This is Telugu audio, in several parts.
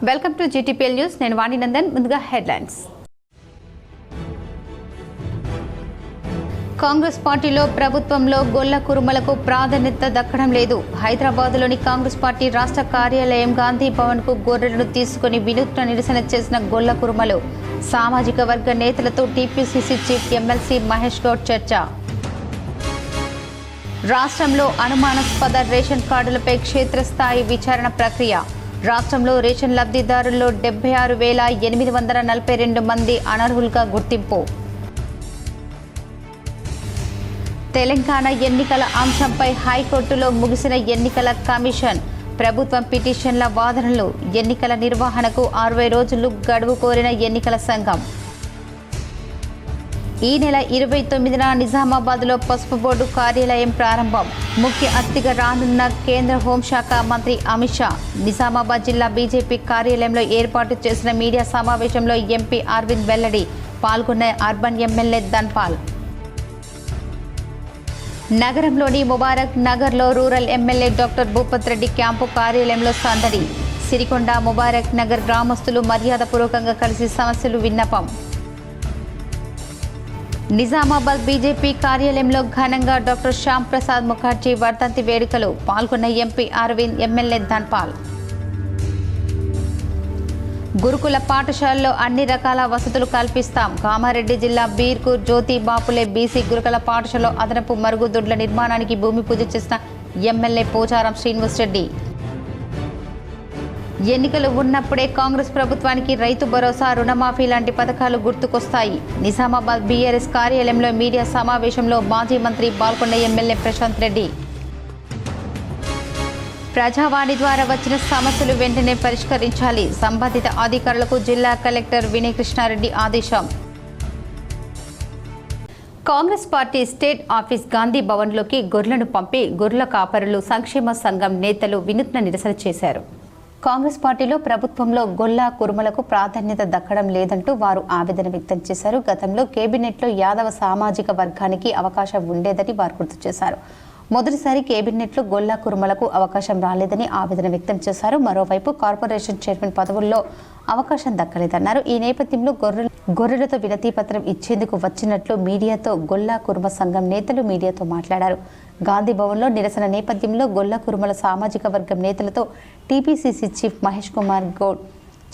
Welcome to GTPL news. నేను వాణి నందన్. ముందుగా హెడ్లైన్స్. కాంగ్రెస్ పార్టీలో ప్రభుత్వంలో గొల్ల కురుమలకు ప్రాధాన్యత దక్కడం లేదు. హైదరాబాద్లోని కాంగ్రెస్ పార్టీ రాష్ట్ర కార్యాలయం గాంధీ భవన్కు గొర్రెలను తీసుకుని వినూత్న నిరసన చేసిన గొల్ల కురుమలు. సామాజిక వర్గ నేతలతో TPCC chief MLC Mahesh Goud చర్చ. రాష్ట్రంలో అనుమానాస్పద రేషన్ కార్డులపై క్షేత్రస్థాయి విచారణ ప్రక్రియ. రాష్ట్రంలో రేషన్ లబ్ధిదారుల్లో 76,842 మంది అనర్హులుగా గుర్తింపు. తెలంగాణ ఎన్నికల అంశంపై హైకోర్టులో ముగిసిన ఎన్నికల కమిషన్. ప్రభుత్వం పిటిషన్ల వాదనలు. ఎన్నికల నిర్వహణకు 60 రోజులు గడువు కోరిన ఎన్నికల సంఘం. ఈ నెల 29న నిజామాబాద్లో పసుపు బోర్డు కార్యాలయం ప్రారంభం. ముఖ్య అతిథిగా రానున్న కేంద్ర హోంశాఖ మంత్రి అమిత్ షా. నిజామాబాద్ జిల్లా బీజేపీ కార్యాలయంలో ఏర్పాటు చేసిన మీడియా సమావేశంలో ఎంపీ అరవింద్ వెల్లడి. పాల్గొన్న అర్బన్ ఎమ్మెల్యే ధన్పాల్. నగరంలోని ముబారక్ నగర్లో rural MLA doctor Bhupat Reddy camp కార్యాలయంలో సందడి. సిరికొండ ముబారక్ నగర్ గ్రామస్తులు మర్యాదపూర్వకంగా కలిసి సమస్యలు విన్నపం. నిజామాబాద్ బీజేపీ కార్యాలయంలో ఘనంగా డాక్టర్ శ్యామ్ ప్రసాద్ ముఖర్జీ వర్ధంతి వేడుకలు. పాల్గొన్న ఎంపీ అరవింద్, ఎమ్మెల్యే ధన్పాల్. గురుకుల పాఠశాలలో అన్ని రకాల వసతులు కల్పిస్తాం. కామారెడ్డి జిల్లా బీర్కూర్ జ్యోతి బాపులే బీసీ గురుకుల పాఠశాలలో అదనపు మరుగుదొడ్ల నిర్మాణానికి భూమి పూజ చేసిన ఎమ్మెల్యే పోచారం శ్రీనివాస్ రెడ్డి. ఎన్నికలు ఉన్నప్పుడే కాంగ్రెస్ ప్రభుత్వానికి రైతు భరోసా, రుణమాఫీ లాంటి పథకాలు గుర్తుకొస్తాయి. నిజామాబాద్ బీఆర్ఎస్ కార్యాలయంలో మీడియా సమావేశంలో మాజీ మంత్రి పాల్గొన్న ఎమ్మెల్యే ప్రశాంత్ రెడ్డి. ప్రజావాణి ద్వారా వచ్చిన సమస్యలు వెంటనే పరిష్కరించాలి. సంబంధిత అధికారులకు జిల్లా కలెక్టర్ వినయ్ కృష్ణారెడ్డి ఆదేశం. Congress party state office Gandhi భవన్లోకి గొర్రెలను పంపి గొర్రెల కాపరులు సంక్షేమ సంఘం నేతలు వినూత్న నిరసన చేశారు. కాంగ్రెస్ పార్టీలో ప్రభుత్వంలో గొల్ల కురుమలకు ప్రాధాన్యత దక్కడం లేదంటూ వారు ఆవేదన వ్యక్తం చేశారు. గతంలో కేబినెట్లో యాదవ సామాజిక వర్గానికి అవకాశం ఉండేదని వారు గుర్తు చేశారు. మొదటిసారి కేబినెట్లో గొల్ల కురుమలకు అవకాశం రాలేదని ఆవేదన వ్యక్తం చేశారు. మరోవైపు కార్పొరేషన్ చైర్మన్ పదవుల్లో అవకాశం దక్కలేదన్నారు. ఈ నేపథ్యంలో గొర్రెలతో వినతి పత్రం ఇచ్చేందుకు వచ్చినట్లు మీడియాతో గొల్ల కురుమ సంఘం నేతలు మీడియాతో మాట్లాడారు. గాంధీ భవన్లో నిరసన నేపథ్యంలో గొల్ల కురుమల సామాజిక వర్గం నేతలతో టీపీసీసీ చీఫ్ మహేష్ కుమార్ గౌడ్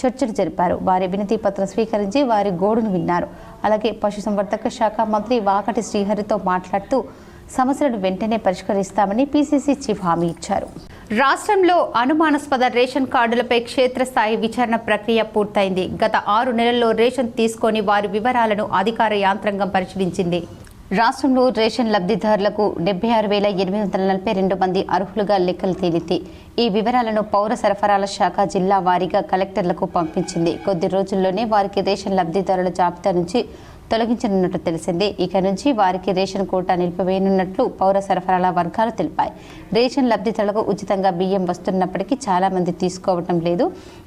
చర్చలు జరిపారు. వారి వినతి పత్రం స్వీకరించి వారి గోడును విన్నారు. అలాగే పశుసంవర్ధక శాఖ మంత్రి వాకటి శ్రీహరితో మాట్లాడుతూ సమస్యలను వెంటనే పరిష్కరిస్తామని పీసీసీ చీఫ్ హామీ ఇచ్చారు. రాష్ట్రంలో అనుమానాస్పద రేషన్ కార్డులపై క్షేత్రస్థాయి విచారణ ప్రక్రియ పూర్తయింది. గత 6 నెలల్లో రేషన్ తీసుకొని వారి వివరాలను అధికార యంత్రాంగం పరిశీలించింది. రాష్ట్రంలో రేషన్ లబ్ధిదారులకు 76,842 మంది అర్హులుగా లెక్కలు తేలింది. ఈ వివరాలను పౌర సరఫరాల శాఖ జిల్లా వారీగా కలెక్టర్లకు పంపించింది. కొద్ది రోజుల్లోనే వారికి రేషన్ లబ్ధిదారుల జాబితా నుంచి తొలగించనున్నట్టు తెలిసింది. ఇక నుంచి వారికి రేషన్ కోటా నిలిపివేయనున్నట్లు పౌర సరఫరాల వర్గాలు తెలిపాయి. రేషన్ లబ్ధిదారులకు ఉచితంగా బియ్యం వస్తున్నప్పటికీ చాలా మంది తీసుకోవటం లేదు.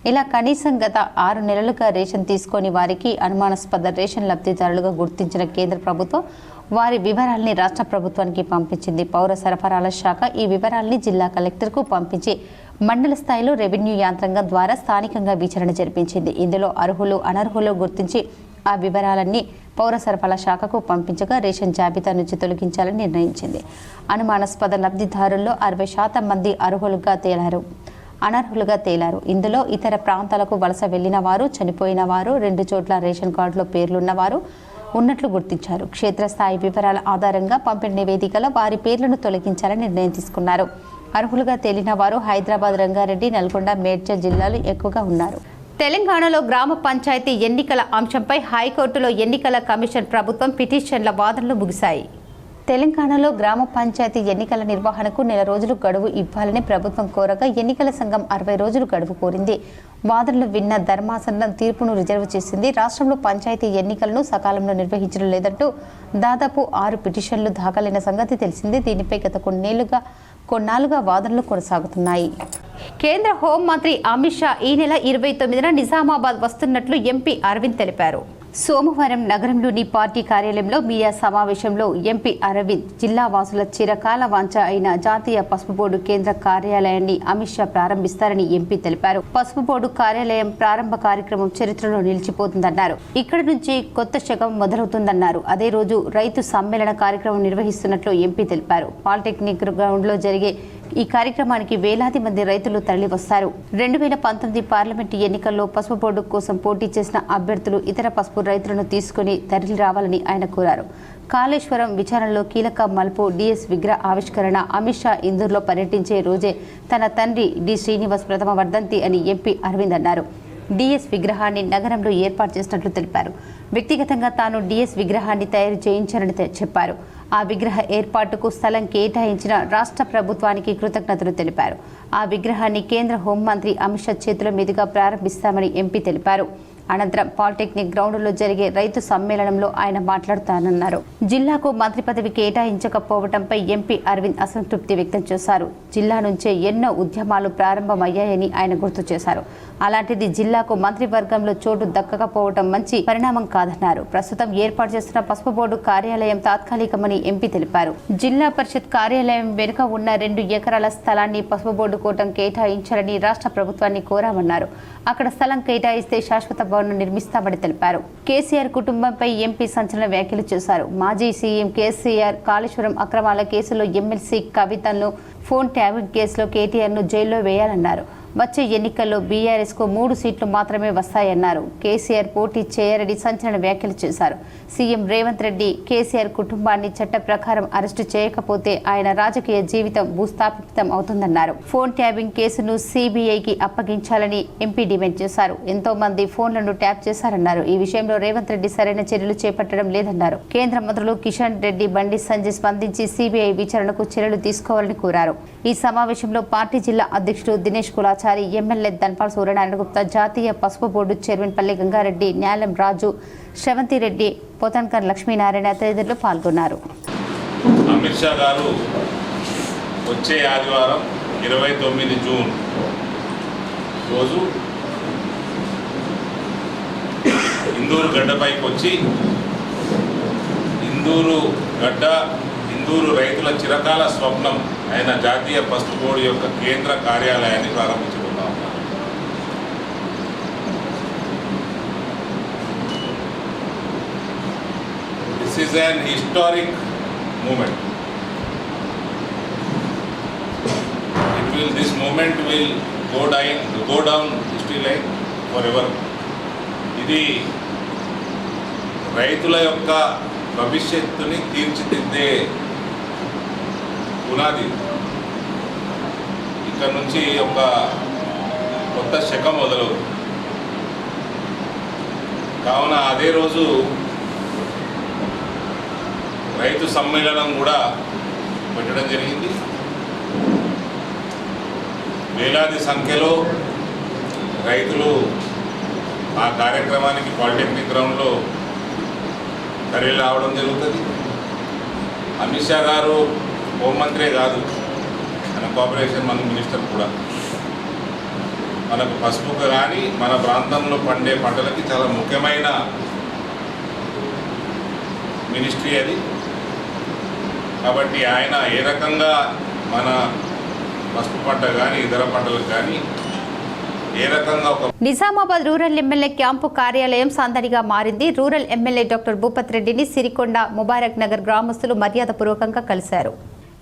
ఇలా కనీసం గత 6 నెలలుగా రేషన్ తీసుకొని వారికి అనుమానాస్పద రేషన్ లబ్ధిదారులుగా గుర్తించిన కేంద్ర ప్రభుత్వం వారి వివరాల్ని రాష్ట్ర ప్రభుత్వానికి పంపించింది. పౌర సరఫరాల శాఖ ఈ వివరాల్ని జిల్లా కలెక్టర్కు పంపించి మండల స్థాయిలో రెవెన్యూ యంత్రాంగం ద్వారా స్థానికంగా విచారణ జరిపించింది. ఇందులో అర్హులు అనర్హులు గుర్తించి ఆ వివరాలన్నీ పౌర సరఫరాల శాఖకు పంపించగా రేషన్ జాబితా నుంచి తొలగించాలని నిర్ణయించింది. అనుమానాస్పద లబ్ధిదారుల్లో 60% మంది అనర్హులుగా తేలారు. ఇందులో ఇతర ప్రాంతాలకు వలస వెళ్లిన వారు, చనిపోయిన వారు, 2 చోట్ల రేషన్ కార్డులో పేర్లున్నవారు ఉన్నట్లు గుర్తించారు. క్షేత్రస్థాయి వివరాల ఆధారంగా పంపిన నివేదికలో వారి పేర్లను తొలగించాలని నిర్ణయం తీసుకున్నారు. అర్హులుగా తేలిన వారు హైదరాబాద్, రంగారెడ్డి, నల్గొండ, మేడ్చల్ జిల్లాలు ఎక్కువగా ఉన్నారు. తెలంగాణలో గ్రామ పంచాయతీ ఎన్నికల అంశంపై హైకోర్టులో ఎన్నికల కమిషన్ ప్రభుత్వం పిటిషన్ల వాదనలు ముగిశాయి. తెలంగాణలో గ్రామ పంచాయతీ ఎన్నికల నిర్వహణకు 1 నెల రోజులు గడువు ఇవ్వాలని ప్రభుత్వం కోరగా ఎన్నికల సంఘం 60 రోజులు గడువు కోరింది. వాదనలు విన్న ధర్మాసనం తీర్పును రిజర్వ్ చేసింది. రాష్ట్రంలో పంచాయతీ ఎన్నికలను సకాలంలో నిర్వహించడం లేదంటూ దాదాపు 6 పిటిషన్లు దాఖలైన సంగతి తెలిసింది. దీనిపై గత కొన్నాళ్లుగా వాదనలు కొనసాగుతున్నాయి. కేంద్ర హోంమంత్రి అమిత్ షా ఈ నెల 29న నిజామాబాద్ వస్తున్నట్లు ఎంపీ అరవింద్ తెలిపారు. సోమవారం నగరంలోని పార్టీ కార్యాలయంలో మీడియా సమావేశంలో ఎంపీ అరవింద్ జిల్లా వాసుల చిరకాల వాంఛ అయిన జాతీయ పసుపు బోర్డు కేంద్ర కార్యాలయాన్ని అమిత్ షా ప్రారంభిస్తారని ఎంపీ తెలిపారు. పసుపు బోర్డు కార్యాలయం ప్రారంభ కార్యక్రమం చరిత్రలో నిలిచిపోతుందన్నారు. ఇక్కడి నుంచి కొత్త శకం మొదలవుతుందన్నారు. అదే రోజు రైతు సమ్మేళన కార్యక్రమం నిర్వహిస్తున్నట్లు ఎంపీ తెలిపారు. పాలిటెక్నిక్ గ్రౌండ్లో జరిగే ఈ కార్యక్రమానికి వేలాది మంది రైతులు తరలివస్తారు. 2019 పార్లమెంటు ఎన్నికల్లో పసుపు బోర్డు కోసం పోటీ చేసిన అభ్యర్థులు ఇతర పసుపు రైతులను తీసుకుని తరలి రావాలని ఆయన కోరారు. కాళేశ్వరం విచారణలో కీలక మలుపు డిఎస్ విగ్రహ ఆవిష్కరణ. అమిత్ షా ఇందూరులో పర్యటించే రోజే తన తండ్రి డి శ్రీనివాస్ ప్రథమ వర్ధంతి అని ఎంపీ అరవింద్ అన్నారు. డిఎస్ విగ్రహాన్ని నగరంలో ఏర్పాటు చేసినట్లు తెలిపారు. వ్యక్తిగతంగా తాను డిఎస్ విగ్రహాన్ని తయారు చేయించానని చెప్పారు. ఆ విగ్రహ ఏర్పాటుకు స్థలం కేటాయించిన రాష్ట్ర ప్రభుత్వానికి కృతజ్ఞతలు తెలిపారు. ఆ విగ్రహాన్ని కేంద్ర హోంమంత్రి అమిత్ షా చేతుల మీదుగా ప్రారంభిస్తామని ఎంపీ తెలిపారు. అనంతరం పాలిటెక్నిక్ గ్రౌండ్లో జరిగే రైతు సమ్మేళనంలో ఆయన మాట్లాడుతానన్నారు. జిల్లాకు మంత్రి పదవి కేటాయించకపోవడంపై ఎంపీ అరవింద్ అసంతృప్తి వ్యక్తం చేశారు. జిల్లా నుంచే ఎన్నో ఉద్యమాలు ప్రారంభమయ్యాయని ఆయన గుర్తు చేశారు. అలాంటిది జిల్లాకు మంత్రివర్గంలో చోటు దక్కకపోవడం మంచి పరిణామం కాదన్నారు. ప్రస్తుతం ఏర్పాటు చేస్తున్న పసుపు బోర్డు కార్యాలయం తాత్కాలికమని ఎంపీ తెలిపారు. జిల్లా పరిషత్ కార్యాలయం వెనుక ఉన్న 2 ఎకరాల స్థలాన్ని పసుపు బోర్డు కోటం కేటాయించాలని రాష్ట్ర ప్రభుత్వాన్ని కోరామన్నారు. అక్కడ స్థలం కేటాయిస్తే శాశ్వత భవనం నిర్మిస్తామని తెలిపారు. కేసీఆర్ కుటుంబంపై ఎంపీ సంచలన వ్యాఖ్యలు చేశారు. మాజీ సీఎం కేసీఆర్ కాళేశ్వరం అక్రమాల కేసులో ఎమ్మెల్సీ కవితను ఫోన్ ట్యాపింగ్ కేసులో కేటీఆర్ను జైల్లో వేయాలన్నారు. వచ్చే ఎన్నికల్లో బీఆర్ఎస్ కు 3 సీట్లు మాత్రమే వస్తాయన్నారు. కేసీఆర్ పోటీ చేయరని సంచలన వ్యాఖ్యలు చేశారు. సీఎం రేవంత్ రెడ్డి కేసీఆర్ కుటుంబాన్ని చట్ట ప్రకారం అరెస్టు చేయకపోతే ఆయన రాజకీయ జీవితం భూస్థాపితం అవుతుందన్నారు. ఫోన్ ట్యాపింగ్ కేసును సీబీఐకి అప్పగించాలని ఎంపీ డిమాండ్ చేశారు. ఎంతో మంది ఫోన్లను ట్యాప్ చేశారన్నారు. ఈ విషయంలో రేవంత్ రెడ్డి సరైన చర్యలు చేపట్టడం లేదన్నారు. కేంద్ర మంత్రులు కిషన్ రెడ్డి, బండి సంజయ్ స్పందించి సీబీఐ విచారణకు చర్యలు తీసుకోవాలని కోరారు. ఈ సమావేశంలో పార్టీ జిల్లా అధ్యక్షుడు దినేష్ కులాచారి, ఎమ్మెల్యే ధన్పాల్ సూర్యనారాయణ గుప్తా, జాతీయ పసుపు బోర్డు చైర్మన్ పల్లి గంగారెడ్డి, న్యాలం రాజు, శ్రవంతి రెడ్డి, పోతన్కర్ లక్ష్మీనారాయణ తదితరులు పాల్గొన్నారు. అమిత్ షా గారు వచ్చే ఆదివారం 29 జూన్ రోజు ఇందూరు గడ్డపైకి వచ్చి ఇందూరు రైతుల చిరకాల స్వప్నం అయిన జాతీయ పసుపు బోర్డు యొక్క కేంద్ర కార్యాలయాన్ని ప్రారంభించబోతా ఉన్నారు. This is an historic moment. This moment will go down history line forever. ఇది రైతుల యొక్క భవిష్యత్తుని తీర్చిదిద్దే పునాది. ఇక్కడ నుంచి ఒక కొత్త శకం మొదలవుతుంది. కావున అదే రోజు రైతు సమ్మేళనం కూడా పెట్టడం జరిగింది. వేలాది సంఖ్యలో రైతులు ఆ కార్యక్రమానికి పాలిటెక్నిక్ గ్రౌండ్లో తరలి రావడం జరుగుతుంది. అమిత్ షా గారు హోంమంత్రే కాదు, మన కోఆపరేషన్ మన మినిస్టర్ కూడా. మనకు పసుపు కానీ మన ప్రాంతంలో పండే పంటలకి చాలా ముఖ్యమైన మినిస్ట్రీ అది. కాబట్టి ఆయన ఏ రకంగా మన పసుపు పంట కానీ ఇతర పంటలకు కానీ ఏ రకంగా నిజామాబాద్ రూరల్ ఎమ్మెల్యే క్యాంపు కార్యాలయం సందడిగా మారింది. రూరల్ ఎమ్మెల్యే డాక్టర్ భూపత్ రెడ్డిని సిరికొండ ముబారక్ నగర్ గ్రామస్తులు మర్యాదపూర్వకంగా కలిశారు.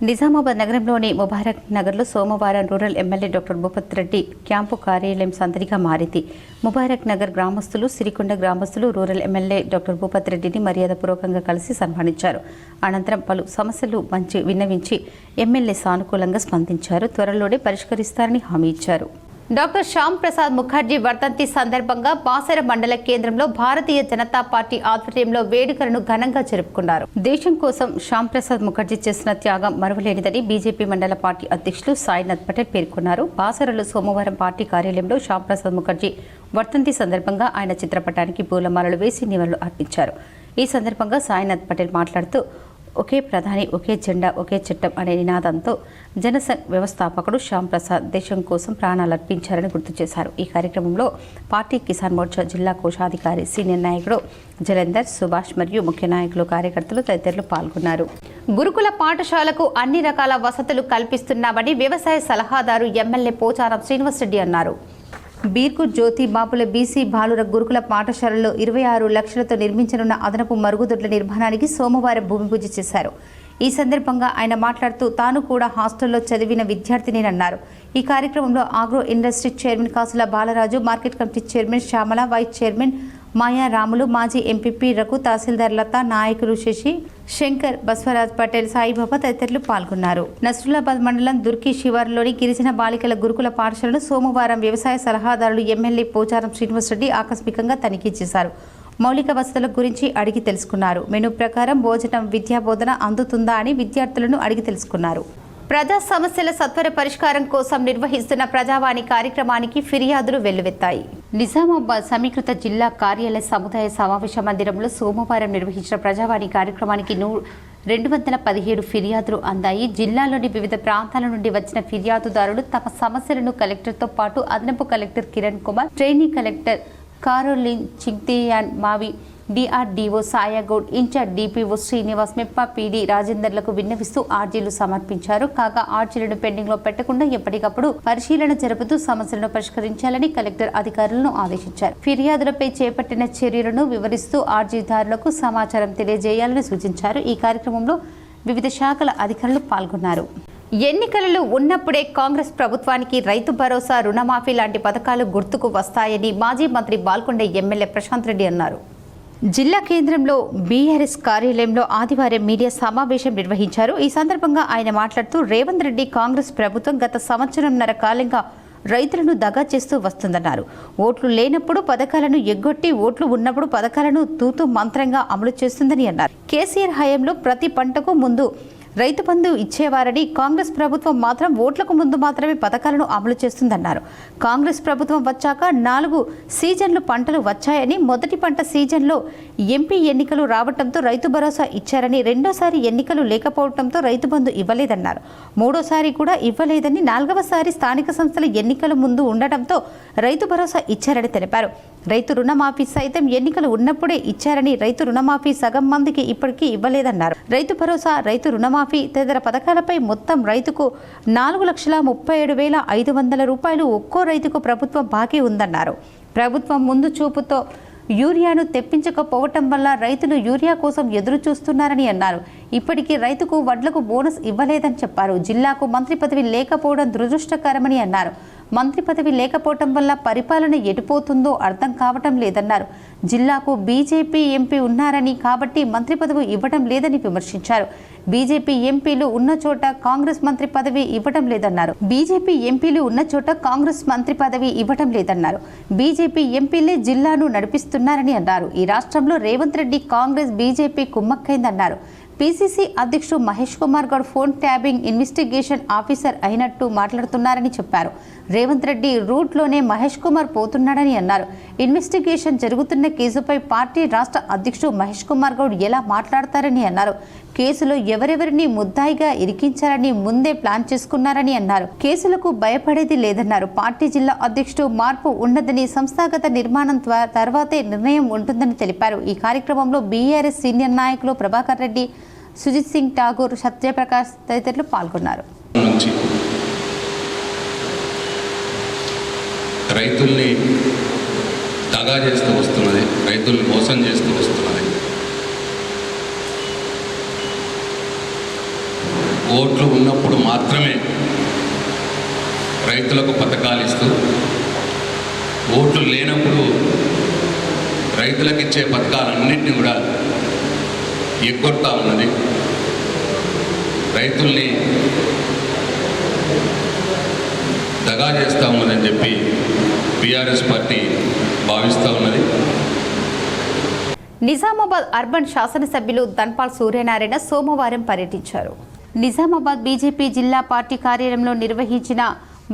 నిజామాబాద్ నగరంలోని ముబారక్ నగర్లో సోమవారం rural MLA doctor Bhupat Reddy camp కార్యాలయం సందడిగా మారింది. ముబారక్ నగర్ గ్రామస్తులు, సిరికొండ గ్రామస్తులు రూరల్ ఎమ్మెల్యే డాక్టర్ భూపత్ రెడ్డిని మర్యాదపూర్వకంగా కలిసి సన్మానించారు. అనంతరం పలు సమస్యలు విన్నవించి ఎమ్మెల్యే సానుకూలంగా స్పందించారు. త్వరలోనే పరిష్కరిస్తారని హామీ ఇచ్చారు. డాక్టర్ శ్యామ్ ప్రసాద్ ముఖర్జీ వర్ధంతి సందర్భంగా బాసర మండల కేంద్రంలో భారతీయ జనతా పార్టీ ఆధ్వర్యంలో వేడుకలను ఘనంగా జరుపుకున్నారు. దేశం కోసం శ్యామ్ ప్రసాద్ ముఖర్జీ చేసిన త్యాగం మరువలేనిదని బీజేపీ మండల పార్టీ అధ్యక్షులు సాయినాథ్ పటేల్ పేర్కొన్నారు. బాసరలో సోమవారం పార్టీ కార్యాలయంలో శ్యామ్ ప్రసాద్ ముఖర్జీ వర్ధంతి సందర్భంగా ఆయన చిత్రపటానికి పూలమాలలు వేసి నివాళులు అర్పించారు. ఈ సందర్భంగా సాయినాథ్ పటేల్ మాట్లాడుతూ ఒకే ప్రధాని ఒకే జెండా ఒకే చట్టం అనే నినాదంతో జనసంఘ్ వ్యవస్థాపకుడు శ్యామ్ ప్రసాద్ దేశం కోసం ప్రాణాలర్పించారని గుర్తు చేశారు. ఈ కార్యక్రమంలో పార్టీ కిసాన్ మోర్చా జిల్లా కోశాధికారి సీనియర్ నాయకుడు జలంధర్, సుభాష్ మరియు ముఖ్య నాయకులు, కార్యకర్తలు తదితరులు పాల్గొన్నారు. గురుకుల పాఠశాలకు అన్ని రకాల వసతులు కల్పిస్తున్నామని వ్యవసాయ సలహాదారు ఎమ్మెల్యే పోచారం శ్రీనివాసరెడ్డి అన్నారు. బీర్కు జ్యోతి బాపుల బీసీ బాలుర గురుకుల పాఠశాలలో 26 లక్షలతో నిర్మించనున్న అదనపు మరుగుదొడ్ల నిర్మాణానికి సోమవారం భూమి పూజ చేశారు. ఈ సందర్భంగా ఆయన మాట్లాడుతూ తాను కూడా హాస్టల్లో చదివిన విద్యార్థినేనన్నారు. ఈ కార్యక్రమంలో agro industry chairman Kasula Balaraju, market committee chairman Shyamala, vice chairman Maya Ramulu, మాజీ ఎంపీపీ రఘు, తహసీల్దార్ లత, నాయకులు శశి, శంకర్, బస్వరాజ్ పటేల్, సాయిబాబా తదితరులు పాల్గొన్నారు. నస్రులాబాద్ మండలం దుర్కి శివారులోని గిరిజన బాలికల గురుకుల పాఠశాలను సోమవారం వ్యవసాయ సలహాదారులు ఎమ్మెల్యే పోచారం శ్రీనివాసరెడ్డి ఆకస్మికంగా తనిఖీ చేశారు. మౌలిక వసతుల గురించి అడిగి తెలుసుకున్నారు. మెనూ ప్రకారం భోజనం, విద్యా బోధన అందుతుందా అని విద్యార్థులను అడిగి తెలుసుకున్నారు. ప్రజా సమస్యల సత్వర పరిష్కారం కోసం నిర్వహిస్తున్న ప్రజావాణి కార్యక్రమానికి ఫిర్యాదులు వెల్లువెత్తాయి. నిజామాబాద్ సమీకృత జిల్లా కార్యాలయ సముదాయ సమావేశ మందిరంలో సోమవారం నిర్వహించిన ప్రజావాణి కార్యక్రమానికి 217 ఫిర్యాదులు అందాయి. జిల్లాలోని వివిధ ప్రాంతాల నుండి వచ్చిన ఫిర్యాదుదారులు తమ సమస్యలను కలెక్టర్తో పాటు అదనపు collector Kiran Kumar, trainee collector Caroline Chingthian Mawi, DRDO Sayagoud, incharge DPO Srinivas, MEPMA PD రాజేందర్లకు విన్నవిస్తూ ఆర్జీలు సమర్పించారు. కాగా ఆర్జీలను పెండింగ్లో పెట్టకుండా ఎప్పటికప్పుడు పరిశీలన జరుపుతూ సమస్యలను పరిష్కరించాలని కలెక్టర్ అధికారులను ఆదేశించారు. ఫిర్యాదులపై చేపట్టిన చర్యలను వివరిస్తూ ఆర్జీదారులకు సమాచారం తెలియజేయాలని సూచించారు. ఈ కార్యక్రమంలో వివిధ శాఖల అధికారులు పాల్గొన్నారు. ఎన్నికలలో ఉన్నప్పుడే కాంగ్రెస్ ప్రభుత్వానికి రైతు భరోసా, రుణమాఫీ లాంటి పథకాలు గుర్తుకు వస్తాయని మాజీ మంత్రి బాల్కొండ ఎమ్మెల్యే ప్రశాంత్ రెడ్డి అన్నారు. జిల్లా కేంద్రంలో బీఆర్ఎస్ కార్యాలయంలో ఆదివారం మీడియా సమావేశం నిర్వహించారు. ఈ సందర్భంగా ఆయన మాట్లాడుతూ రేవంత్ రెడ్డి కాంగ్రెస్ ప్రభుత్వం గత సంవత్సరంన్నర కాలంగా రైతులను దగా చేస్తూ వస్తుందన్నారు. ఓట్లు లేనప్పుడు పథకాలను ఎగ్గొట్టి, ఓట్లు ఉన్నప్పుడు పథకాలను తూతూ మంత్రంగా అమలు చేస్తుందని అన్నారు. కేసీఆర్ హయాంలో ప్రతి పంటకు ముందు రైతు బంధు ఇచ్చేవారని, కాంగ్రెస్ ప్రభుత్వం మాత్రం ఓట్లకు ముందు మాత్రమే పథకాలను అమలు చేస్తుందన్నారు. కాంగ్రెస్ ప్రభుత్వం వచ్చాక 4 సీజన్లు పంటలు వచ్చాయని, మొదటి పంట సీజన్లో ఎంపీ ఎన్నికలు రావడంతో రైతు భరోసా ఇచ్చారని, రెండోసారి ఎన్నికలు లేకపోవడంతో రైతు బంధు ఇవ్వలేదన్నారు. మూడోసారి కూడా ఇవ్వలేదని, 4వసారి స్థానిక సంస్థల ఎన్నికల ముందు ఉండటంతో రైతు భరోసా ఇచ్చారని తెలిపారు. రైతు రుణమాఫీ సైతం ఎన్నికలు ఉన్నప్పుడే ఇచ్చారని, రైతు రుణమాఫీ సగం మందికి ఇప్పటికీ ఇవ్వలేదన్నారు. రైతు భరోసా, రైతు రుణమాఫీ తదితర పథకాలపై మొత్తం రైతుకు 4,37,500 రూపాయలు ఒక్కో రైతుకు ప్రభుత్వం బాకీ ఉందన్నారు. ప్రభుత్వం ముందు చూపుతో యూరియాను తెప్పించకపోవటం వల్ల రైతులు యూరియా కోసం ఎదురు చూస్తున్నారని అన్నారు. ఇప్పటికీ రైతుకు వడ్లకు బోనస్ ఇవ్వలేదని చెప్పారు. జిల్లాకు మంత్రి పదవి లేకపోవడం దురదృష్టకరమని అన్నారు. మంత్రి పదవి లేకపోవటం వల్ల పరిపాలన ఎటుపోతుందో అర్థం కావటం లేదన్నారు. జిల్లాకు బీజేపీ ఎంపీ ఉన్నారని, కాబట్టి మంత్రి పదవి ఇవ్వడం లేదని విమర్శించారు. బీజేపీ ఎంపీలు ఉన్న చోట కాంగ్రెస్ మంత్రి పదవి ఇవ్వడం లేదన్నారు. బీజేపీ ఎంపీలు ఉన్న చోట కాంగ్రెస్ మంత్రి పదవి ఇవ్వడం లేదన్నారు. బీజేపీ ఎంపీలే జిల్లాను నడిపిస్తున్నారని అన్నారు. ఈ రాష్ట్రంలో రేవంత్ రెడ్డి, కాంగ్రెస్, బీజేపీ కుమ్మక్కైందన్నారు. పీసీసీ అధ్యక్షుడు Mahesh Kumar Goud phone tapping investigation officer అయినట్టు మాట్లాడుతున్నారని చెప్పారు. రేవంత్ రెడ్డి రూట్లోనే మహేష్ కుమార్ పోతున్నాడని అన్నారు. ఇన్వెస్టిగేషన్ జరుగుతున్న కేసుపై పార్టీ రాష్ట్ర అధ్యక్షుడు మహేష్ కుమార్ గౌడ్ ఎలా మాట్లాడతారని అన్నారు. కేసులో ఎవరెవరిని ముద్దాయిగా ఇరికించాలని ముందే ప్లాన్ చేసుకున్నారని అన్నారు. కేసులకు భయపడేది లేదన్నారు. పార్టీ జిల్లా అధ్యక్షుడు మార్పు ఉండదని, సంస్థాగత నిర్మాణం తర్వాతే నిర్ణయం ఉంటుందని తెలిపారు. ఈ కార్యక్రమంలో బీఆర్ఎస్ సీనియర్ నాయకులు ప్రభాకర్ రెడ్డి, సుజిత్ సింగ్ ఠాగూర్, సత్యప్రకాష్ తదితరులు పాల్గొన్నారు. రైతుల్ని దగా చేస్తూ వస్తున్నది, రైతుల్ని మోసం చేస్తూ వస్తున్నది. ఓట్లు ఉన్నప్పుడు మాత్రమే రైతులకు పథకాలు ఇస్తూ, ఓట్లు లేనప్పుడు రైతులకు ఇచ్చే పథకాలన్నింటినీ కూడా ఎగ్గొడతా ఉన్నది. రైతుల్ని దగా చేస్తూ ఉన్నదని చెప్పి బీఆర్ఎస్ పార్టీ భావిస్తూ ఉన్నది. నిజామాబాద్ అర్బన్ శాసనసభ్యులు ధన్పాల్ సూర్యనారాయణ సోమవారం పర్యటించారు. నిజామాబాద్ బీజేపీ జిల్లా పార్టీ కార్యాలయంలో నిర్వహించిన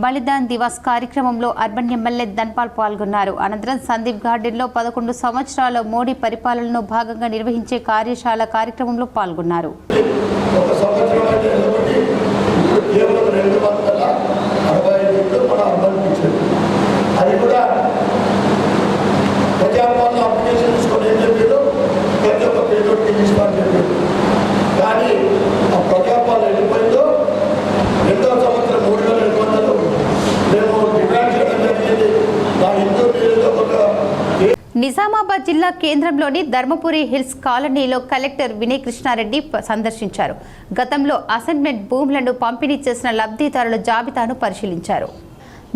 బలిదాన్ దివాస్ కార్యక్రమంలో అర్బన్ ఎమ్మెల్యే ధన్పాల్ పాల్గొన్నారు. అనంతరం సందీప్ గార్డెన్లో 11 సంవత్సరాల మోడీ పరిపాలనలో భాగంగా నిర్వహించే కార్యశాల కార్యక్రమంలో పాల్గొన్నారు. కానీ ఆ ప్రజాపాలన వెళ్ళిపోయిందో 2వ సంవత్సరం 3,200 మేము డిమాండ్ చేయడం జరిగింది. నా హిందూ నియోజకవర్గ నిజామాబాద్ జిల్లా కేంద్రంలోని ధర్మపురి హిల్స్ కాలనీలో కలెక్టర్ వినయ్ కృష్ణారెడ్డి సందర్శించారు. గతంలో అసైన్మెంట్ భూములను పంపిణీ చేసిన లబ్ధిదారుల జాబితాను పరిశీలించారు.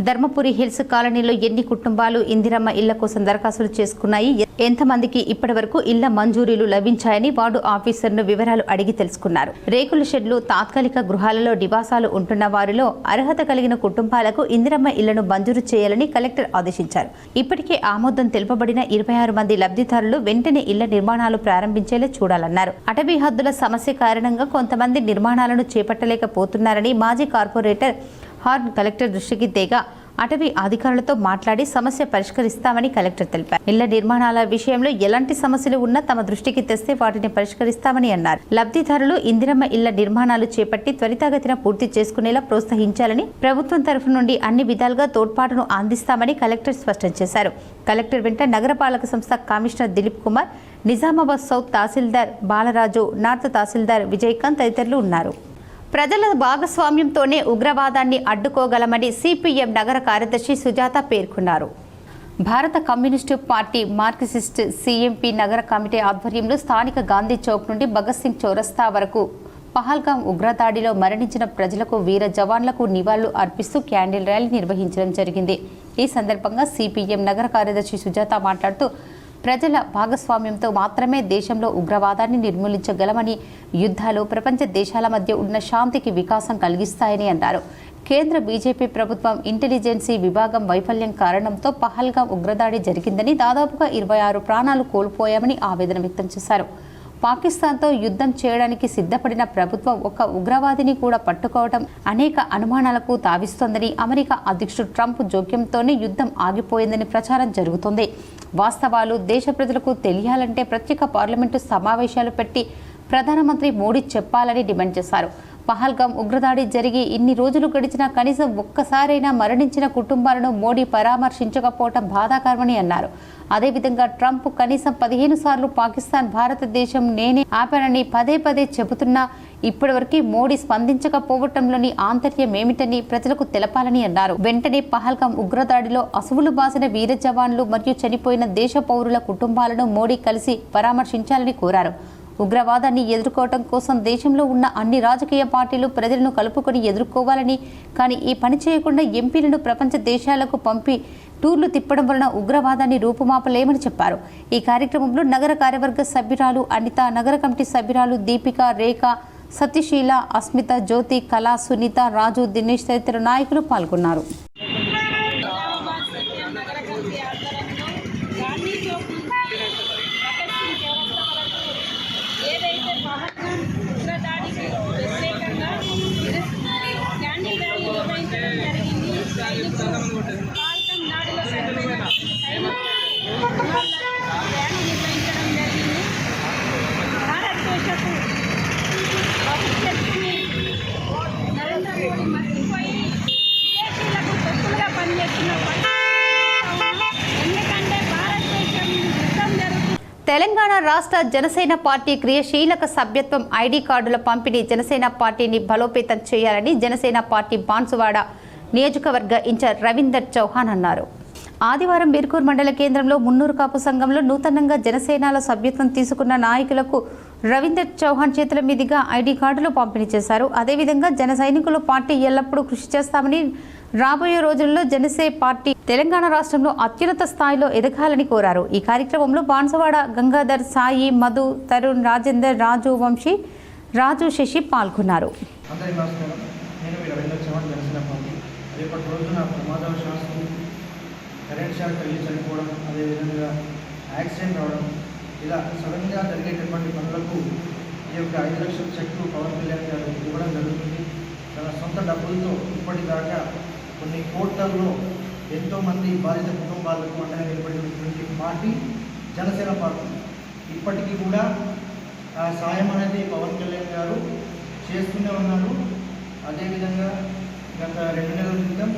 ధర్మపురి హిల్స్ కాలనీలో ఎన్ని కుటుంబాలు ఇందిరమ్మ ఇళ్ల కోసం దరఖాస్తులు చేసుకున్నాయి, ఎంతమందికి ఇప్పటి వరకు ఇళ్ల మంజూరీలు లభించాయని వార్డు ఆఫీసర్ను వివరాలు అడిగి తెలుసుకున్నారు. రేకుల షెడ్లు, తాత్కాలిక గృహాలలో నివాసాలు ఉంటున్న వారిలో అర్హత కలిగిన కుటుంబాలకు ఇందిరమ్మ ఇళ్లను మంజూరు చేయాలని కలెక్టర్ ఆదేశించారు. ఇప్పటికే ఆమోదం తెలుపబడిన 26 మంది లబ్ధిదారులు వెంటనే ఇళ్ల నిర్మాణాలు ప్రారంభించేలా చూడాలన్నారు. అటవీ హద్దుల సమస్య కారణంగా కొంతమంది నిర్మాణాలను చేపట్టలేకపోతున్నారని మాజీ కార్పొరేటర్ హార్న్ కలెక్టర్ దృష్టికి తేగా అటవీ అధికారులతో మాట్లాడి సమస్య పరిష్కరిస్తామని కలెక్టర్ తెలిపారు. ఇళ్ల నిర్మాణాల విషయంలో ఎలాంటి సమస్యలు ఉన్నా తమ దృష్టికి తెస్తే వాటిని పరిష్కరిస్తామని అన్నారు. లబ్ధిదారులు ఇందిరమ్మ ఇళ్ల నిర్మాణాలు చేపట్టి త్వరితగతిన పూర్తి చేసుకునేలా ప్రోత్సహించాలని ప్రభుత్వం తరఫు నుండి అన్ని విధాలుగా తోడ్పాటును అందిస్తామని కలెక్టర్ స్పష్టం చేశారు. కలెక్టర్ వెంట నగరపాలక సంస్థ కమిషనర్ దిలీప్ కుమార్, నిజామాబాద్ సౌత్ తహసీల్దార్ బాలరాజు, నార్త్ తహసీల్దార్ విజయకాంత్ తదితరులు ఉన్నారు. ప్రజల భాగస్వామ్యంతోనే ఉగ్రవాదాన్ని అడ్డుకోగలమని సిపిఎం నగర కార్యదర్శి సుజాత పేర్కొన్నారు. భారత కమ్యూనిస్టు పార్టీ మార్క్సిస్ట్ సిఎంపి నగర కమిటీ ఆధ్వర్యంలో స్థానిక గాంధీ చౌక్ నుండి భగత్ సింగ్ చౌరస్తా వరకు పహల్గాం ఉగ్రదాడిలో మరణించిన ప్రజలకు, వీర జవాన్లకు నివాళులు అర్పిస్తూ క్యాండిల్ ర్యాలీ నిర్వహించడం జరిగింది. ఈ సందర్భంగా సిపిఎం నగర కార్యదర్శి సుజాత మాట్లాడుతూ ప్రజల భాగస్వామ్యంతో మాత్రమే దేశంలో ఉగ్రవాదాన్ని నిర్మూలించగలమని, యుద్ధాలు ప్రపంచ దేశాల మధ్య ఉన్న శాంతికి వికాసం కలిగిస్తాయని అన్నారు. కేంద్ర బీజేపీ ప్రభుత్వం ఇంటెలిజెన్సీ విభాగం వైఫల్యం కారణంతో పహల్గాం ఉగ్రదాడి జరిగిందని, దాదాపుగా 26 ప్రాణాలు కోల్పోయామని ఆవేదన వ్యక్తం చేశారు. పాకిస్తాన్తో యుద్ధం చేయడానికి సిద్ధపడిన ప్రభుత్వం ఒక ఉగ్రవాదిని కూడా పట్టుకోవడం అనేక అనుమానాలకు తావిస్తోందని, అమెరికా అధ్యక్షుడు ట్రంప్ జోక్యంతోనే యుద్ధం ఆగిపోయిందని ప్రచారం జరుగుతోంది. వాస్తవాలు దేశ ప్రజలకు తెలియాలంటే ప్రత్యేక పార్లమెంటు సమావేశాలు పెట్టి ప్రధానమంత్రి మోడీ చెప్పాలని డిమాండ్ చేశారు. పహల్గాం ఉగ్రదాడి జరిగి ఇన్ని రోజులు గడిచినా కనీసం ఒక్కసారైనా మరణించిన కుటుంబాలను మోడీ పరామర్శించకపోవడం బాధాకరమని అన్నారు. అదేవిధంగా ట్రంప్ కనీసం 15 సార్లు పాకిస్తాన్ భారతదేశం నేనే ఆపానని పదే పదే చెబుతున్నా ఇప్పటివరకు మోడీ స్పందించకపోవటంలోని ఆంతర్యం ఏమిటని ప్రజలకు తెలపాలని అన్నారు. వెంటనే పహల్గాం ఉగ్రదాడిలో అసువులు బాసిన వీర జవాన్లు మరియు చనిపోయిన దేశ పౌరుల కుటుంబాలను మోడీ కలిసి పరామర్శించాలని కోరారు. ఉగ్రవాదాన్ని ఎదుర్కోవటం కోసం దేశంలో ఉన్న అన్ని రాజకీయ పార్టీలు ప్రజలను కలుపుకొని ఎదుర్కోవాలని, కానీ ఈ పని చేయకుండా ఎంపీలను ప్రపంచ దేశాలకు పంపి టూర్లు తిప్పడం వలన ఉగ్రవాదాన్ని రూపుమాపలేమని చెప్పారు. ఈ కార్యక్రమంలో నగర కార్యవర్గ సభ్యురాలు అనిత, నగర కమిటీ సభ్యురాలు దీపిక, రేఖ, సత్యశీల, అస్మిత, జ్యోతి, కళా, సునీత, రాజు, దినేష్ తదితర నాయకులు పాల్గొన్నారు. తెలంగాణ రాష్ట్ర జనసేన పార్టీ క్రియాశీలక సభ్యత్వం ఐడి కార్డుల పంపిణీ జనసేన పార్టీని బలోపేతం చేయాలని జనసేన పార్టీ బాన్సువాడ నియోజకవర్గ ఇన్ఛార్జ్ రవీందర్ చౌహాన్ అన్నారు. ఆదివారం బీర్కూర్ మండల కేంద్రంలో మున్నూరు కాపు సంఘంలో నూతనంగా జనసేనల సభ్యత్వం తీసుకున్న నాయకులకు రవీందర్ చౌహాన్ చేతుల మీదుగా ఐడి కార్డులు పంపిణీ చేశారు. అదేవిధంగా జన సైనికులు పార్టీ ఎల్లప్పుడూ కృషి చేస్తామని, రాబోయే రోజుల్లో జనసే పార్టీ తెలంగాణ రాష్ట్రంలో అత్యున్నత స్థాయిలో ఎదగాలని కోరారు. ఈ కార్యక్రమంలో బాన్సువాడ గంగాధర్, సాయి, మధు, తరుణ్, రాజేందర్, రాజు, వంశీ, రాజు, శశి పాల్గొన్నారు. కరెంట్ షాక్ తగిలి చనిపోవడం, అదేవిధంగా యాక్సిడెంట్ అవడం, ఇలా సడన్గా జరిగేటటువంటి పనులకు ఈ యొక్క 5 లక్షల చెక్కు పవన్ కళ్యాణ్ గారు ఇవ్వడం జరుగుతుంది. తన సొంత డబ్బులతో ఇప్పటిదాకా కొన్ని కోట్లలో ఎంతోమంది బాధిత కుటుంబాలకు అండగా నిలబడినటువంటి పార్టీ జనసేన పార్టీ. ఇప్పటికీ కూడా ఆ సాయం అనేది పవన్ కళ్యాణ్ గారు చేస్తూనే ఉన్నారు. అదేవిధంగా గత 2 నెలల క్రితం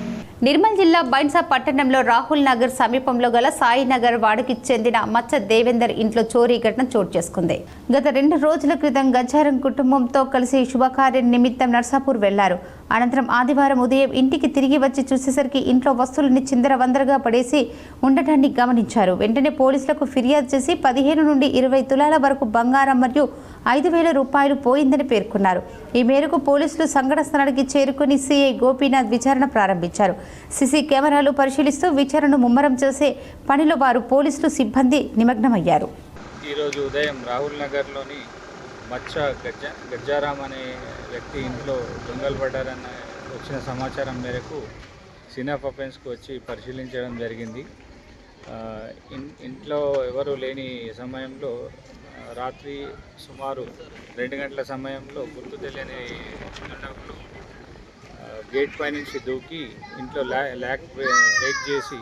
నిర్మల్ జిల్లా బైన్సా పట్టణంలో రాహుల్ నగర్ సమీపంలో గల సాయినగర్ వాడకి చెందిన మచ్చ దేవేందర్ ఇంట్లో చోరీ ఘటన చోటు చేసుకుంది. గత 2 రోజుల క్రితం గజారం కుటుంబంతో కలిసి శుభకార్యం నిమిత్తం నర్సాపూర్ వెళ్లారు. అనంతరం ఆదివారం ఉదయం ఇంటికి తిరిగి వచ్చి చూసేసరికి ఇంట్లో వస్తువులని చిందరవందరగా పడేసి ఉండటాన్ని గమనించారు. వెంటనే పోలీసులకు ఫిర్యాదు చేసి 15 నుండి 20 తులాల వరకు బంగారం మరియు 5,000 రూపాయలు పోయిందని పేర్కొన్నారు. ఈ మేరకు పోలీసులు సంఘటన స్థలానికి చేరుకుని సిఐ గోపీనాథ్ విచారణ ప్రారంభించారు. సీసీ కెమెరాలు పరిశీలిస్తూ విచారణను ముమ్మరం చేసే పనిలో వారు పోలీసులు సిబ్బంది నిమగ్నమయ్యారు. ఈరోజు ఉదయం రాహుల్ నగర్లోని మచ్చ గజ్జారాం అనే వ్యక్తి ఇంట్లో దొంగలు పడ్డారన్న వచ్చిన సమాచారం మేరకు సీన్ ఆఫ్ అఫెన్స్కు వచ్చి పరిశీలించడం జరిగింది. ఇంట్లో ఎవరు లేని సమయంలో రాత్రి సుమారు 2 గంటల సమయంలో గుర్తు తెలియని దుండగులు గేట్ పై నుంచి దూకి ఇంట్లో ల్యాక్ బ్రేక్ చేసి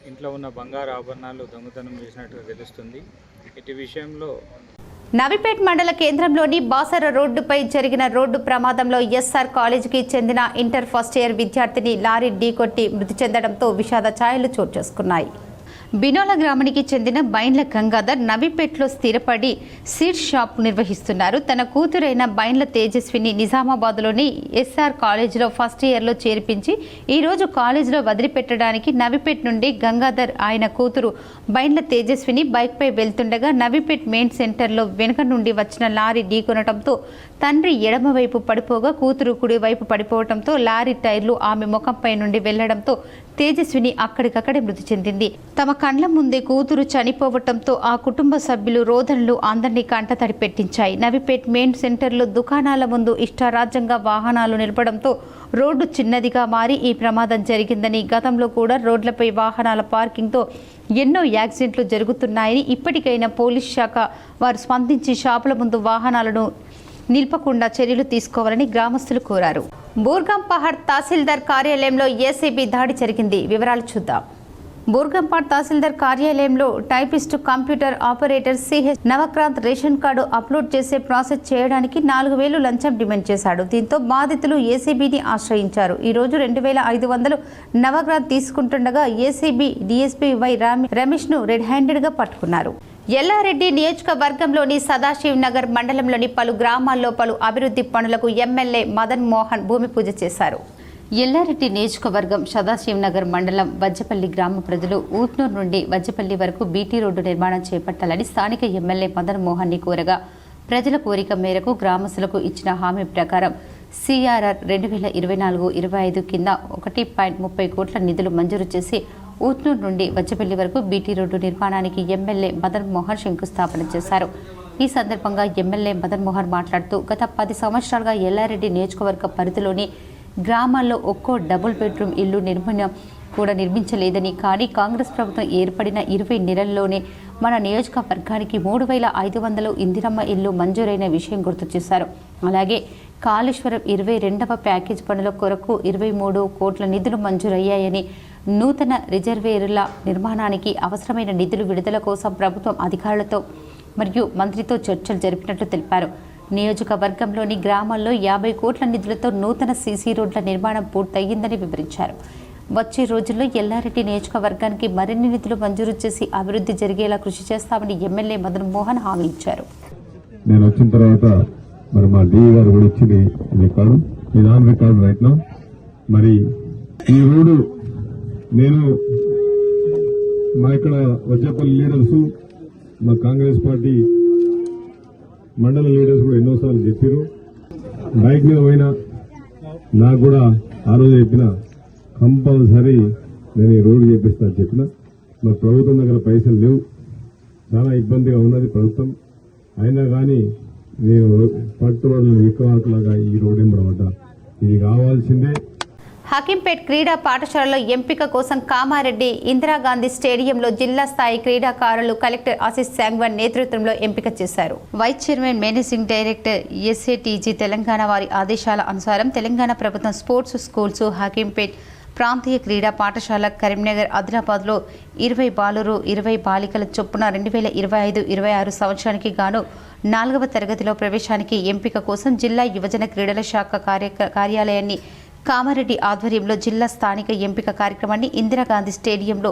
ఇంట్లో ఉన్న బంగారు ఆభరణాలు దొంగతనం చేసినట్టుగా తెలుస్తుంది. ఇటు విషయంలో నవిపేట్ మండల కేంద్రంలోని బాసర రోడ్డుపై జరిగిన రోడ్డు ప్రమాదంలో ఎస్ఆర్ కాలేజీకి చెందిన ఇంటర్ ఫస్ట్ ఇయర్ విద్యార్థిని లారీ ఢీకొట్టి మృతి చెందడంతో విషాద ఛాయలు చోటు చేసుకున్నాయి. బినోల గ్రామానికి చెందిన బైండ్ల గంగాధర్ నవిపేట్లో స్థిరపడి సీడ్ షాప్ నిర్వహిస్తున్నారు. తన కూతురైన బైండ్ల తేజస్విని నిజామాబాద్లోని ఎస్ఆర్ కాలేజీలో ఫస్ట్ ఇయర్లో చేర్పించి ఈరోజు కాలేజీలో వదిలిపెట్టడానికి నవిపేట్ నుండి గంగాధర్ ఆయన కూతురు బైండ్ల తేజస్విని బైక్పై వెళ్తుండగా నవిపేట్ మెయిన్ సెంటర్లో వెనుక నుండి వచ్చిన లారీ ఢీకొనడంతో తండ్రి ఎడమవైపు పడిపోగా కూతురు కుడివైపు పడిపోవడంతో లారీ టైర్లు ఆమె ముఖంపై నుండి వెళ్లడంతో తేజస్విని అక్కడికక్కడే మృతి చెందింది. తమ కండ్ల ముందే కూతురు చనిపోవటంతో ఆ కుటుంబ సభ్యులు రోదనలు అందరినీ కంటతడి పెట్టించాయి. నవిపేట్ మెయిన్ సెంటర్లో దుకాణాల ముందు ఇష్టారాజ్యంగా వాహనాలు నిలపడంతో రోడ్డు చిన్నదిగా మారి ఈ ప్రమాదం జరిగిందని, గతంలో కూడా రోడ్లపై వాహనాల పార్కింగ్తో ఎన్నో యాక్సిడెంట్లు జరుగుతున్నాయని, ఇప్పటికైనా పోలీస్ శాఖ వారు స్పందించి షాపుల ముందు వాహనాలను నిల్పకుండా చర్యలు తీసుకోవాలని గ్రామస్తులు కోరారు. బూర్గంపహాడ్ తహసీల్దార్ కార్యాలయంలో ఏసీబీ దాడి జరిగింది. వివరాలు చూద్దాం. బూర్గంపహాడ్ తహసీల్దార్ కార్యాలయంలో typist computer operator CH Navakranth ration card upload చేసే ప్రాసెస్ చేయడానికి 4,000 లంచం డిమాండ్ చేశాడు. దీంతో బాధితులు ఏసీబీని ఆశ్రయించారు. ఈ రోజు 2,500 నవక్రాంత్ తీసుకుంటుండగా ఏసీబీ డీఎస్పీ వై రమేష్ను రెడ్ హ్యాండెడ్గా పట్టుకున్నారు. ఎల్లారెడ్డి నియోజకవర్గంలోని సదాశివ్ నగర్ మండలంలోని పలు గ్రామాల్లో పలు అభివృద్ధి పనులకు ఎమ్మెల్యే మదన్ మోహన్ భూమి పూజ చేశారు. ఎల్లారెడ్డి నియోజకవర్గం సదాశివ్ నగర్ మండలం వజ్జపల్లి గ్రామ ప్రజలు ఊట్నూరు నుండి వజ్జపల్లి వరకు బీటీ రోడ్డు నిర్మాణం చేపట్టాలని స్థానిక ఎమ్మెల్యే మదన్ మోహన్ని కోరగా ప్రజల కోరిక మేరకు గ్రామస్తులకు ఇచ్చిన హామీ ప్రకారం సిఆర్ఆర్ 2024-25 కింద 1.30 కోట్ల నిధులు మంజూరు చేసి ఊట్నూరు నుండి వజ్జపల్లి వరకు బీటీ రోడ్డు నిర్మాణానికి ఎమ్మెల్యే మదన్ మోహన్ శంకుస్థాపన చేశారు. ఈ సందర్భంగా ఎమ్మెల్యే మదన్ మోహన్ మాట్లాడుతూ గత 10 సంవత్సరాలుగా ఎల్లారెడ్డి నియోజకవర్గ పరిధిలోని గ్రామాల్లో ఒక్కో డబుల్ బెడ్రూమ్ ఇల్లు నిర్మించలేదని, కానీ కాంగ్రెస్ ప్రభుత్వం ఏర్పడిన 20 నెలల్లోనే మన నియోజకవర్గానికి 3,500 ఇందిరమ్మ ఇల్లు మంజూరైన విషయం గుర్తు చేశారు. అలాగే కాళేశ్వరం 22వ ప్యాకేజ్ పనుల కొరకు 23 కోట్ల నిధులు మంజూరయ్యాయని, నూతన రిజర్వేయర్ల నిర్మాణానికి అవసరమైన నిధులు విడుదల కోసం ప్రభుత్వం అధికారులతో మరియు మంత్రితో చర్చలు జరిపినట్లు తెలిపారు. నియోజకవర్గంలోని గ్రామాల్లో 50 కోట్ల నిధులతో నూతన సీసీ రోడ్ల నిర్మాణం పూర్తయిందని వివరించారు. వచ్చే రోజుల్లో ఎల్లారెడ్డి నియోజకవర్గానికి మరిన్ని నిధులు మంజూరు చేసి అభివృద్ధి జరిగేలా కృషి చేస్తామని ఎమ్మెల్యే మదన్ మోహన్ హామీ ఇచ్చారు. నేను వచ్చిన తర్వాత మరి మా డిఈ గారు కూడా ఇచ్చింది రికార్డు, ఇది ఆన్ రికార్డు రైట్ నౌ. మరి ఈ రోడ్డు నేను మా ఇక్కడ వజ్జపల్లి లీడర్స్, మా కాంగ్రెస్ పార్టీ మండల లీడర్స్ కూడా ఎన్నోసార్లు చెప్పారు. బైక్ మీద పోయినా నాకు కూడా ఆ రోజు చెప్పిన కంపల్సరీ నేను ఈ రోడ్డు చేపిస్తా చెప్పిన. మా ప్రభుత్వం దగ్గర పైసలు లేవు, చాలా ఇబ్బందిగా ఉన్నది ప్రభుత్వం. అయినా కానీ నేను పట్టుబడులు విక్రమార్కులాగా ఈ రోడ్డు ఎంబడబడ్డా. ఇది కావాల్సిందే. హకీంపేట్ క్రీడా పాఠశాలలో ఎంపిక కోసం కామారెడ్డి ఇందిరాగాంధీ స్టేడియంలో జిల్లా స్థాయి క్రీడాకారులు కలెక్టర్ ఆశీష్ శాంగ్వన్ నేతృత్వంలో ఎంపిక చేశారు. Vice chairman managing director SATG Telangana వారి ఆదేశాల అనుసారం తెలంగాణ ప్రభుత్వం స్పోర్ట్స్ స్కూల్స్ హకీంపేట్ ప్రాంతీయ క్రీడా పాఠశాల కరీంనగర్ ఆదిలాబాద్లో 20 బాలురు 20 బాలికల చొప్పున 2025-26 సంవత్సరానికి గాను 4వ తరగతిలో ప్రవేశానికి ఎంపిక కోసం జిల్లా యువజన క్రీడల శాఖ కార్యాలయాన్ని కామారెడ్డి ఆధ్వర్యంలో జిల్లా స్థానిక ఎంపిక కార్యక్రమాన్ని ఇందిరాగాంధీ స్టేడియంలో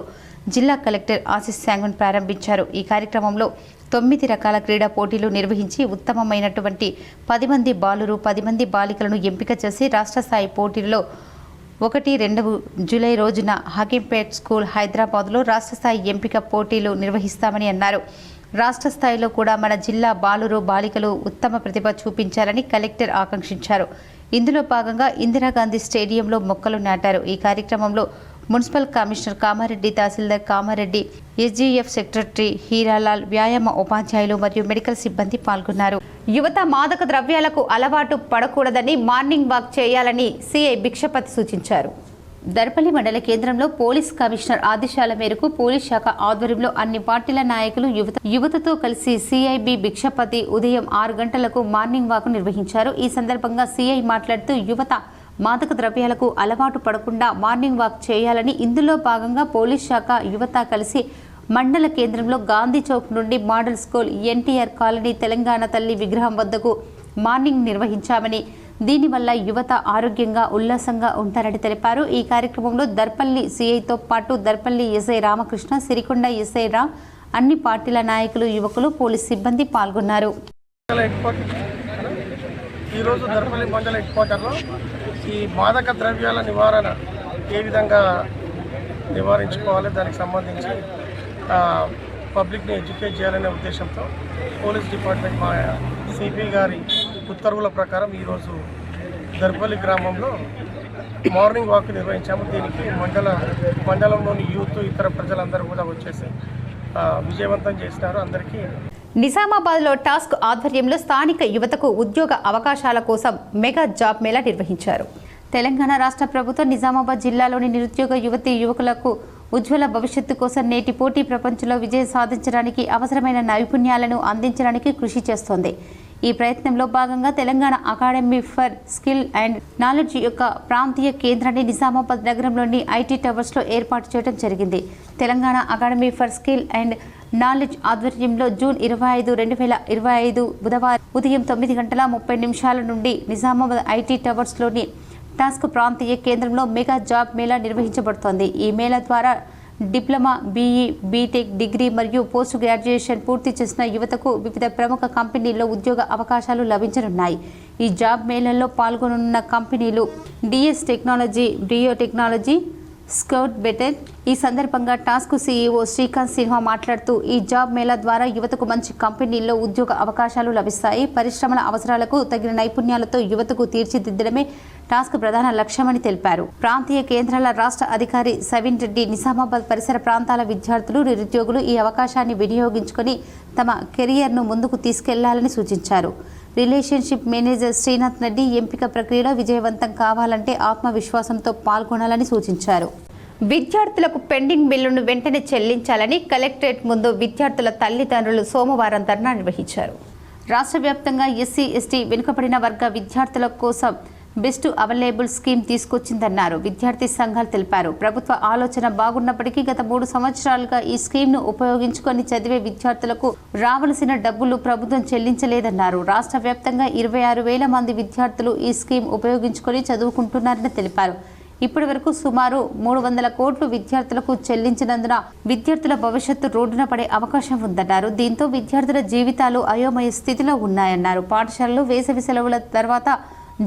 జిల్లా కలెక్టర్ ఆశీస్ శాంగన్ ప్రారంభించారు. ఈ కార్యక్రమంలో 9 రకాల క్రీడా పోటీలు నిర్వహించి ఉత్తమమైనటువంటి 10 మంది బాలురు 10 మంది బాలికలను ఎంపిక చేసి రాష్ట్ర స్థాయి పోటీల్లో 1-2 జూలై రోజున హకీంపేట్ స్కూల్ హైదరాబాద్లో రాష్ట్ర స్థాయి ఎంపిక పోటీలు నిర్వహిస్తామని అన్నారు. రాష్ట్ర స్థాయిలో కూడా మన జిల్లా బాలురు బాలికలు ఉత్తమ ప్రతిభ చూపించాలని కలెక్టర్ ఆకాంక్షించారు. ఇందులో భాగంగా ఇందిరాగాంధీ స్టేడియంలో మొక్కలు నాటారు. ఈ కార్యక్రమంలో మున్సిపల్ కమిషనర్ కామారెడ్డి, తహసీల్దార్ కామారెడ్డి, ఎస్జీఎఫ్ సెక్రటరీ హీరాలాల్, వ్యాయామ ఉపాధ్యాయులు మరియు మెడికల్ సిబ్బంది పాల్గొన్నారు. యువత మాదక ద్రవ్యాలకు అలవాటు పడకూడదని మార్నింగ్ వాక్ చేయాలని సిఐ భిక్షపతి సూచించారు. దర్పల్లి మండల కేంద్రంలో పోలీస్ కమిషనర్ ఆదేశాల మేరకు పోలీస్ శాఖ ఆధ్వర్యంలో అన్ని పార్టీల నాయకులు యువతతో కలిసి సిఐబి భిక్షపతి ఉదయం 6 గంటలకు మార్నింగ్ వాక్ నిర్వహించారు. ఈ సందర్భంగా సిఐ మాట్లాడుతూ యువత మాదక ద్రవ్యాలకు అలవాటు పడకుండా మార్నింగ్ వాక్ చేయాలని, ఇందులో భాగంగా పోలీస్ శాఖ యువత కలిసి మండల కేంద్రంలో గాంధీ చౌక్ నుండి model school, NTR colony, Telangana తల్లి విగ్రహం వద్దకు మార్నింగ్ నిర్వహించామని, దీనివల్ల యువత ఆరోగ్యంగా ఉల్లాసంగా ఉంటారని తెలిపారు. ఈ కార్యక్రమంలో దర్పల్లి సిఐతో పాటు దర్పల్లి ఎస్ఐ రామకృష్ణ, సిరికొండ ఎస్ఐ రామ్, అన్ని పార్టీల నాయకులు, యువకులు, పోలీస్ సిబ్బంది పాల్గొన్నారు. ఈరోజు దర్పల్లి మండల హెడ్ క్వార్టర్లో ఈ మాదక ద్రవ్యాల నివారణ ఏ విధంగా నివారించుకోవాలి, దానికి సంబంధించి పబ్లిక్ని ఎడ్యుకేట్ చేయాలనే ఉద్దేశంతో పోలీస్ డిపార్ట్మెంట్ మా సిపి గారి ఉత్తర్వుల ప్రకారం ఈరోజు దర్పల్లి గ్రామంలో మార్నింగ్ వాక్ నిర్వహించాము. దీనికి మండలంలోని యూత్, ఇతర ప్రజలందరూ కూడా వచ్చేసి విజయవంతం చేసినారు. అందరికీ నిజామాబాద్లో టాస్క్ ఆధ్వర్యంలో స్థానిక యువతకు ఉద్యోగ అవకాశాల కోసం మెగా జాబ్ మేళా నిర్వహించారు. తెలంగాణ రాష్ట్ర ప్రభుత్వం నిజామాబాద్ జిల్లాలోని నిరుద్యోగ యువతీ యువకులకు ఉజ్వల భవిష్యత్తు కోసం నేటి పోటీ ప్రపంచంలో విజయం సాధించడానికి అవసరమైన నైపుణ్యాలను అందించడానికి కృషి చేస్తోంది. ఈ ప్రయత్నంలో భాగంగా Telangana academy for skill and knowledge యొక్క ప్రాంతీయ కేంద్రాన్ని నిజామాబాద్ నగరంలోని ఐటీ టవర్స్లో ఏర్పాటు చేయడం జరిగింది. Telangana academy for skill and knowledge ఆధ్వర్యంలో జూన్ 25, 2025 బుధవారం ఉదయం 9:30 నుండి నిజామాబాద్ ఐటీ టవర్స్లోని టాస్క్ ప్రాంతీయ కేంద్రంలో మెగా జాబ్ మేళా నిర్వహించబడుతోంది. ఈ మేళా ద్వారా డిప్లొమా, బీఈ, బీటెక్, డిగ్రీ మరియు పోస్ట్ గ్రాడ్యుయేషన్ పూర్తి చేసిన యువతకు వివిధ ప్రముఖ కంపెనీల్లో ఉద్యోగ అవకాశాలు లభించనున్నాయి. ఈ జాబ్ మేళాలో పాల్గొనున్న కంపెనీలు DS technology, Brio technology, Scout Better. ఈ సందర్భంగా టాస్క్ సీఈఓ శ్రీకాంత్ సిన్హా మాట్లాడుతూ ఈ జాబ్ మేళా ద్వారా యువతకు మంచి కంపెనీల్లో ఉద్యోగ అవకాశాలు లభిస్తాయి. పరిశ్రమల అవసరాలకు తగిన నైపుణ్యాలతో యువతకు తీర్చిదిద్దడమే టాస్క్ ప్రధాన లక్ష్యమని తెలిపారు. ప్రాంతీయ కేంద్రాల రాష్ట్ర అధికారి సవిన్ రెడ్డి నిజామాబాద్ పరిసర ప్రాంతాల విద్యార్థులు, నిరుద్యోగులు ఈ అవకాశాన్ని వినియోగించుకొని తమ కెరియర్ను ముందుకు తీసుకెళ్లాలని సూచించారు. రిలేషన్షిప్ మేనేజర్ శ్రీనాథ్ రెడ్డి ఎంపిక ప్రక్రియలో విజయవంతం కావాలంటే ఆత్మవిశ్వాసంతో పాల్గొనాలని సూచించారు. విద్యార్థులకు పెండింగ్ బిల్లును వెంటనే చెల్లించాలని కలెక్టరేట్ ముందు విద్యార్థుల తల్లిదండ్రులు సోమవారం ధర్నా నిర్వహించారు. రాష్ట్ర వ్యాప్తంగా ఎస్సీ, ఎస్టీ, వెనుకబడిన వర్గ విద్యార్థుల కోసం బెస్ట్ అవైలబుల్ స్కీమ్ తీసుకొచ్చిందన్నారు. విద్యార్థి సంఘాలు తెలిపారు. ప్రభుత్వ ఆలోచన బాగున్నప్పటికీ గత 3 సంవత్సరాలుగా ఈ స్కీమ్ను ఉపయోగించుకొని చదివే విద్యార్థులకు రావాల్సిన డబ్బులు ప్రభుత్వం చెల్లించలేదన్నారు. రాష్ట్ర వ్యాప్తంగా 26,000 మంది విద్యార్థులు ఈ స్కీమ్ ఉపయోగించుకొని చదువుకుంటున్నారని తెలిపారు. ఇప్పటి వరకు సుమారు 300 కోట్లు విద్యార్థులకు చెల్లించినందున విద్యార్థుల భవిష్యత్తు రోడ్డున పడే అవకాశం ఉందన్నారు. దీంతో విద్యార్థుల జీవితాలు అయోమయ స్థితిలో ఉన్నాయన్నారు. పాఠశాలలు వేసవి సెలవుల తర్వాత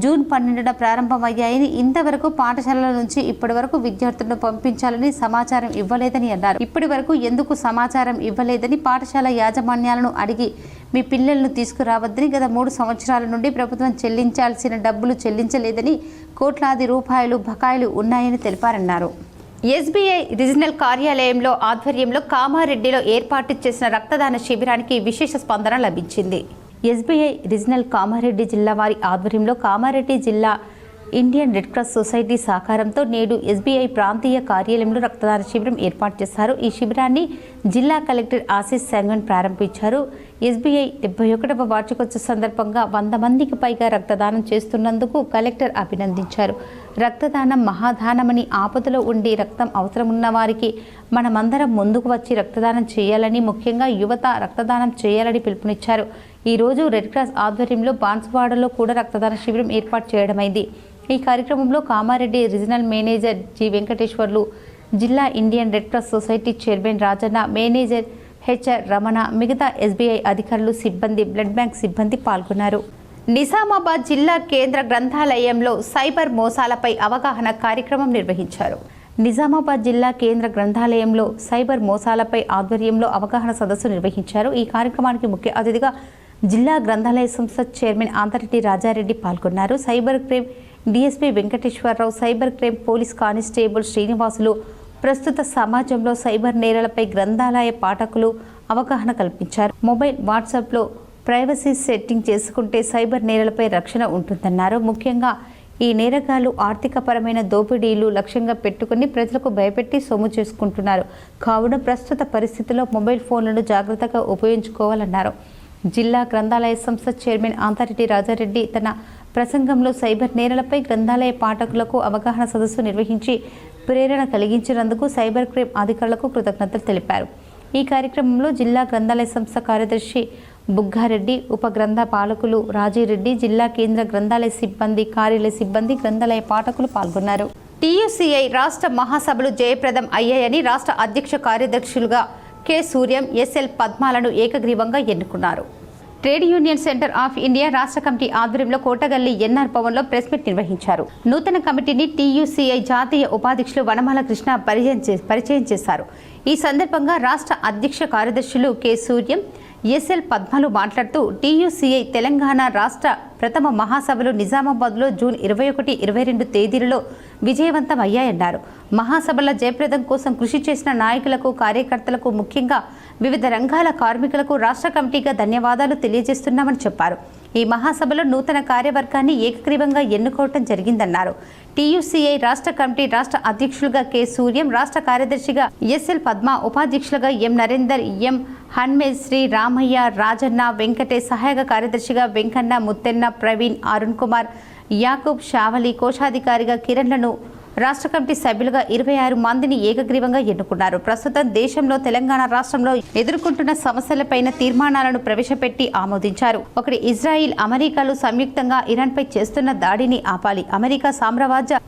జూన్ 12న ప్రారంభమయ్యాయని, ఇంతవరకు పాఠశాలల నుంచి ఇప్పటి వరకు విద్యార్థులను పంపించాలని సమాచారం ఇవ్వలేదని అన్నారు. ఇప్పటి వరకు ఎందుకు సమాచారం ఇవ్వలేదని పాఠశాల యాజమాన్యాలను అడిగి మీ పిల్లలను తీసుకురావద్దని, గత 3 సంవత్సరాల నుండి ప్రభుత్వం చెల్లించాల్సిన డబ్బులు చెల్లించలేదని, కోట్లాది రూపాయలు బకాయిలు ఉన్నాయని తెలిపారన్నారు. ఎస్బీఐ రీజనల్ కార్యాలయంలో ఆధ్వర్యంలో కామారెడ్డిలో ఏర్పాటు చేసిన రక్తదాన శిబిరానికి విశేష స్పందన లభించింది. ఎస్బీఐ రీజనల్ కామారెడ్డి జిల్లా వారి ఆధ్వర్యంలో కామారెడ్డి జిల్లా ఇండియన్ రెడ్ క్రాస్ సొసైటీ సహకారంతో నేడు ఎస్బీఐ ప్రాంతీయ కార్యాలయంలో రక్తదాన శిబిరం ఏర్పాటు చేశారు. ఈ శిబిరాన్ని జిల్లా కలెక్టర్ ఆశీష్ సంగన్ ప్రారంభించారు. ఎస్బీఐ 71వ వార్షికోత్సవ సందర్భంగా 100 మందికి పైగా రక్తదానం చేస్తున్నందుకు కలెక్టర్ అభినందించారు. రక్తదానం మహాదానమని, ఆపదలో ఉండి రక్తం అవసరమున్న వారికి మనమందరం ముందుకు వచ్చి రక్తదానం చేయాలని, ముఖ్యంగా యువత రక్తదానం చేయాలని పిలుపునిచ్చారు. ఈరోజు రెడ్ క్రాస్ ఆధ్వర్యంలో బాన్సువాడలో కూడా రక్తదాన శిబిరం ఏర్పాటు చేయడమైంది. ఈ కార్యక్రమంలో Kamareddy regional manager G Venkateswarlu, జిల్లా Indian red cross society chairman Rajanna, manager HR Ramana, మిగతా ఎస్బీఐ అధికారులు, సిబ్బంది, బ్లడ్ బ్యాంక్ సిబ్బంది పాల్గొన్నారు. నిజామాబాద్ జిల్లా కేంద్ర గ్రంథాలయంలో సైబర్ మోసాలపై అవగాహన కార్యక్రమం నిర్వహించారు. నిజామాబాద్ జిల్లా కేంద్ర గ్రంథాలయంలో సైబర్ మోసాలపై ఆధ్వర్యంలో అవగాహన సదస్సు నిర్వహించారు. ఈ కార్యక్రమానికి ముఖ్య అతిథిగా జిల్లా గ్రంథాలయ సంస్థ చైర్మన్ ఆంతరెడ్డి రాజారెడ్డి పాల్గొన్నారు. Cyber crime DSP Venkateswararao, cyber crime police constable Srinivasulu ప్రస్తుత సమాజంలో సైబర్ నేరాలపై గ్రంథాలయ పాఠకులు అవగాహన కల్పించారు. మొబైల్, వాట్సాప్లో ప్రైవసీ సెట్టింగ్ చేసుకుంటే సైబర్ నేరాలపై రక్షణ ఉంటుందన్నారు. ముఖ్యంగా ఈ నేరగాళ్లు ఆర్థికపరమైన దోపిడీలు లక్ష్యంగా పెట్టుకుని ప్రజలకు భయపెట్టి సొమ్ము చేసుకుంటున్నారు. కావున ప్రస్తుత పరిస్థితుల్లో మొబైల్ ఫోన్లను జాగ్రత్తగా ఉపయోగించుకోవాలన్నారు. జిల్లా గ్రంథాలయ సంస్థ చైర్మన్ ఆంతరెడ్డి రాజారెడ్డి తన ప్రసంగంలో సైబర్ నేరాలపై గ్రంథాలయ పాఠకులకు అవగాహన సదస్సు నిర్వహించి ప్రేరణ కలిగించినందుకు సైబర్ క్రైమ్ అధికారులకు కృతజ్ఞతలు తెలిపారు. ఈ కార్యక్రమంలో జిల్లా గ్రంథాలయ సంస్థ కార్యదర్శి బుగ్గారెడ్డి, ఉప గ్రంథ పాలకులు రాజీరెడ్డి, జిల్లా కేంద్ర గ్రంథాలయ సిబ్బంది, కార్యాలయ సిబ్బంది, గ్రంథాలయ పాఠకులు పాల్గొన్నారు. టీయూసీఐ రాష్ట్ర మహాసభలు జయప్రదం అయ్యాయని రాష్ట్ర అధ్యక్ష కార్యదర్శులుగా కె సూర్యం, ఎస్ఎల్ పద్మాలను ఏకగ్రీవంగా ఎన్నుకున్నారు. Trade union centre of India రాష్ట్ర కమిటీ ఆధ్వర్యంలో కోటగల్లి ఎన్ఆర్ భవన్లో ప్రెస్ మీట్ నిర్వహించారు. నూతన కమిటీని టీయూసీఐ జాతీయ ఉపాధ్యక్షులు వనమాల కృష్ణ పరిచయం చేశారు. ఈ సందర్భంగా రాష్ట్ర అధ్యక్ష కార్యదర్శులు కె సూర్యం, ఎస్ఎల్ పద్మాలు మాట్లాడుతూ టీయూసీఐ తెలంగాణ రాష్ట్ర ప్రథమ మహాసభలు నిజామాబాద్లో జూన్ 21, 22 తేదీలలో విజయవంతం అయ్యాయన్నారు. మహాసభల జయప్రదం కోసం కృషి చేసిన నాయకులకు, కార్యకర్తలకు, ముఖ్యంగా వివిధ రంగాల కార్మికులకు రాష్ట్ర కమిటీగా ధన్యవాదాలు తెలియజేస్తున్నామని చెప్పారు. ఈ మహాసభలో నూతన కార్యవర్గాన్ని ఏకగ్రీవంగా ఎన్నుకోవడం జరిగిందన్నారు. టీయూసీఐ రాష్ట్ర కమిటీ రాష్ట్ర అధ్యక్షులుగా కె సూర్యం, రాష్ట్ర కార్యదర్శిగా ఎస్ఎల్ పద్మ, ఉపాధ్యక్షులుగా ఎం నరేందర్, ఎం హన్మేజ్, శ్రీ రామయ్య, రాజన్న, వెంకటేష్, సహాయక కార్యదర్శిగా వెంకన్న, ముత్తెన్న, ప్రవీణ్, అరుణ్ కుమార్, యాకూబ్, షావలి, కోశాధికారిగా కిరణ్లను, రాష్ట్ర కమిటీ సభ్యులుగా 26 మందిని ఏకగ్రీవంగా ఎన్నుకున్నారు. ప్రస్తుతం దేశంలో తెలంగాణ రాష్ట్రంలో ఎదుర్కొంటున్న సమస్యలపైన తీర్మానాలను ప్రవేశపెట్టి ఆమోదించారు. ఒకటి, ఇజ్రాయిల్, అమెరికాలు సంయుక్తంగా ఇరాన్పై చేస్తున్న దాడిని ఆపాలి. అమెరికా సామ్రాజ్య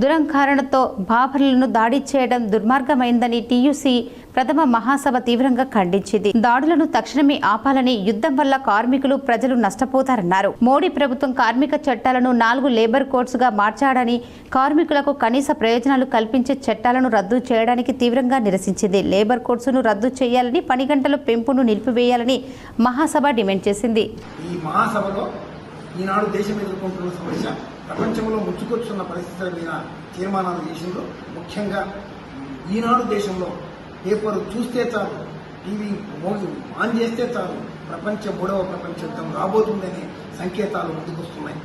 దురంకారణతో బాబర్లను దాడి చేయడం దుర్మార్గమైందని టీయూసీ ప్రథమ మహాసభ తీవ్రంగా ఖండించింది. దాడులను తక్షణమే ఆపాలని, యుద్ధం వల్ల కార్మికులు, ప్రజలు నష్టపోతారన్నారు. మోడీ ప్రభుత్వం కార్మిక చట్టాలను 4 లేబర్ కోడ్స్గా మార్చాడని, కార్మికులకు కనీస ప్రయోజనాలు కల్పించే చట్టాలను రద్దు చేయడానికి తీవ్రంగా నిరసించింది. లేబర్ కోడ్స్ను రద్దు చేయాలని, పని గంటల పెంపును నిలిపివేయాలని మహాసభ డిమాండ్ చేసింది. ఈ మహాసభలో ఈనాడు దేశం ఎదుర్కొంటున్న సమస్య, ప్రపంచంలో ముచ్చుకొచ్చున్న పరిస్థితుల మీద తీర్మానాలు చేసిండ్రు. ముఖ్యంగా ఈనాడు దేశంలో పేపర్ చూస్తే చాలు, టీవీ ఆన్ చేస్తే చాలు, మూడవ ప్రపంచ యుద్ధం రాబోతుందనే సంకేతాలు ముందుకొస్తున్నాయి.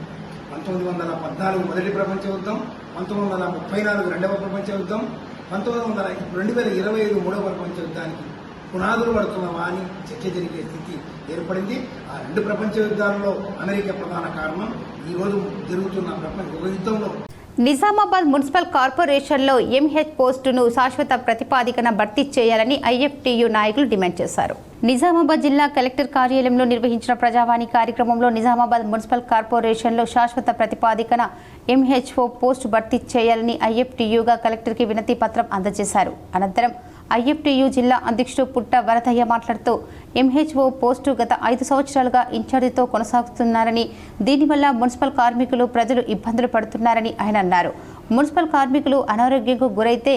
1914 మొదటి ప్రపంచ యుద్ధం, 1934 రెండవ ప్రపంచ యుద్ధం, 2025 మూడవ ప్రపంచ యుద్ధానికి పునాదులు పడుతున్నవా అని చర్చ జరిగే స్థితి ఏర్పడింది. ఆ 2 ప్రపంచ యుద్ధాలలో అమెరికా ప్రధాన కారణం. ఈరోజు జరుగుతున్న ప్రపంచ యుద్ధంలో నిజామాబాద్ మున్సిపల్ కార్పొరేషన్లో ఎంహెచ్ పోస్టును శాశ్వత ప్రతిపాదికన భర్తీ చేయాలని ఐఎఫ్టీయూ నాయకులు డిమాండ్ చేశారు. నిజామాబాద్ జిల్లా కలెక్టర్ కార్యాలయంలో నిర్వహించిన ప్రజావాణి కార్యక్రమంలో నిజామాబాద్ మున్సిపల్ కార్పొరేషన్లో శాశ్వత ప్రతిపాదికన ఎంహెచ్ఓ పోస్టు భర్తీ చేయాలని ఐఎఫ్టీయూగా కలెక్టర్కి వినతి పత్రం అందజేశారు. అనంతరం ఐఎఫ్టీయూ జిల్లా అధ్యక్షుడు పుట్ట వరదయ్య మాట్లాడుతూ ఎంహెచ్ఓ పోస్టు గత 5 సంవత్సరాలుగా ఇన్ఛార్జితో కొనసాగుతున్నారని, దీనివల్ల మున్సిపల్ కార్మికులు, ప్రజలు ఇబ్బందులు పడుతున్నారని ఆయన అన్నారు. మున్సిపల్ కార్మికులు అనారోగ్యంకు గురైతే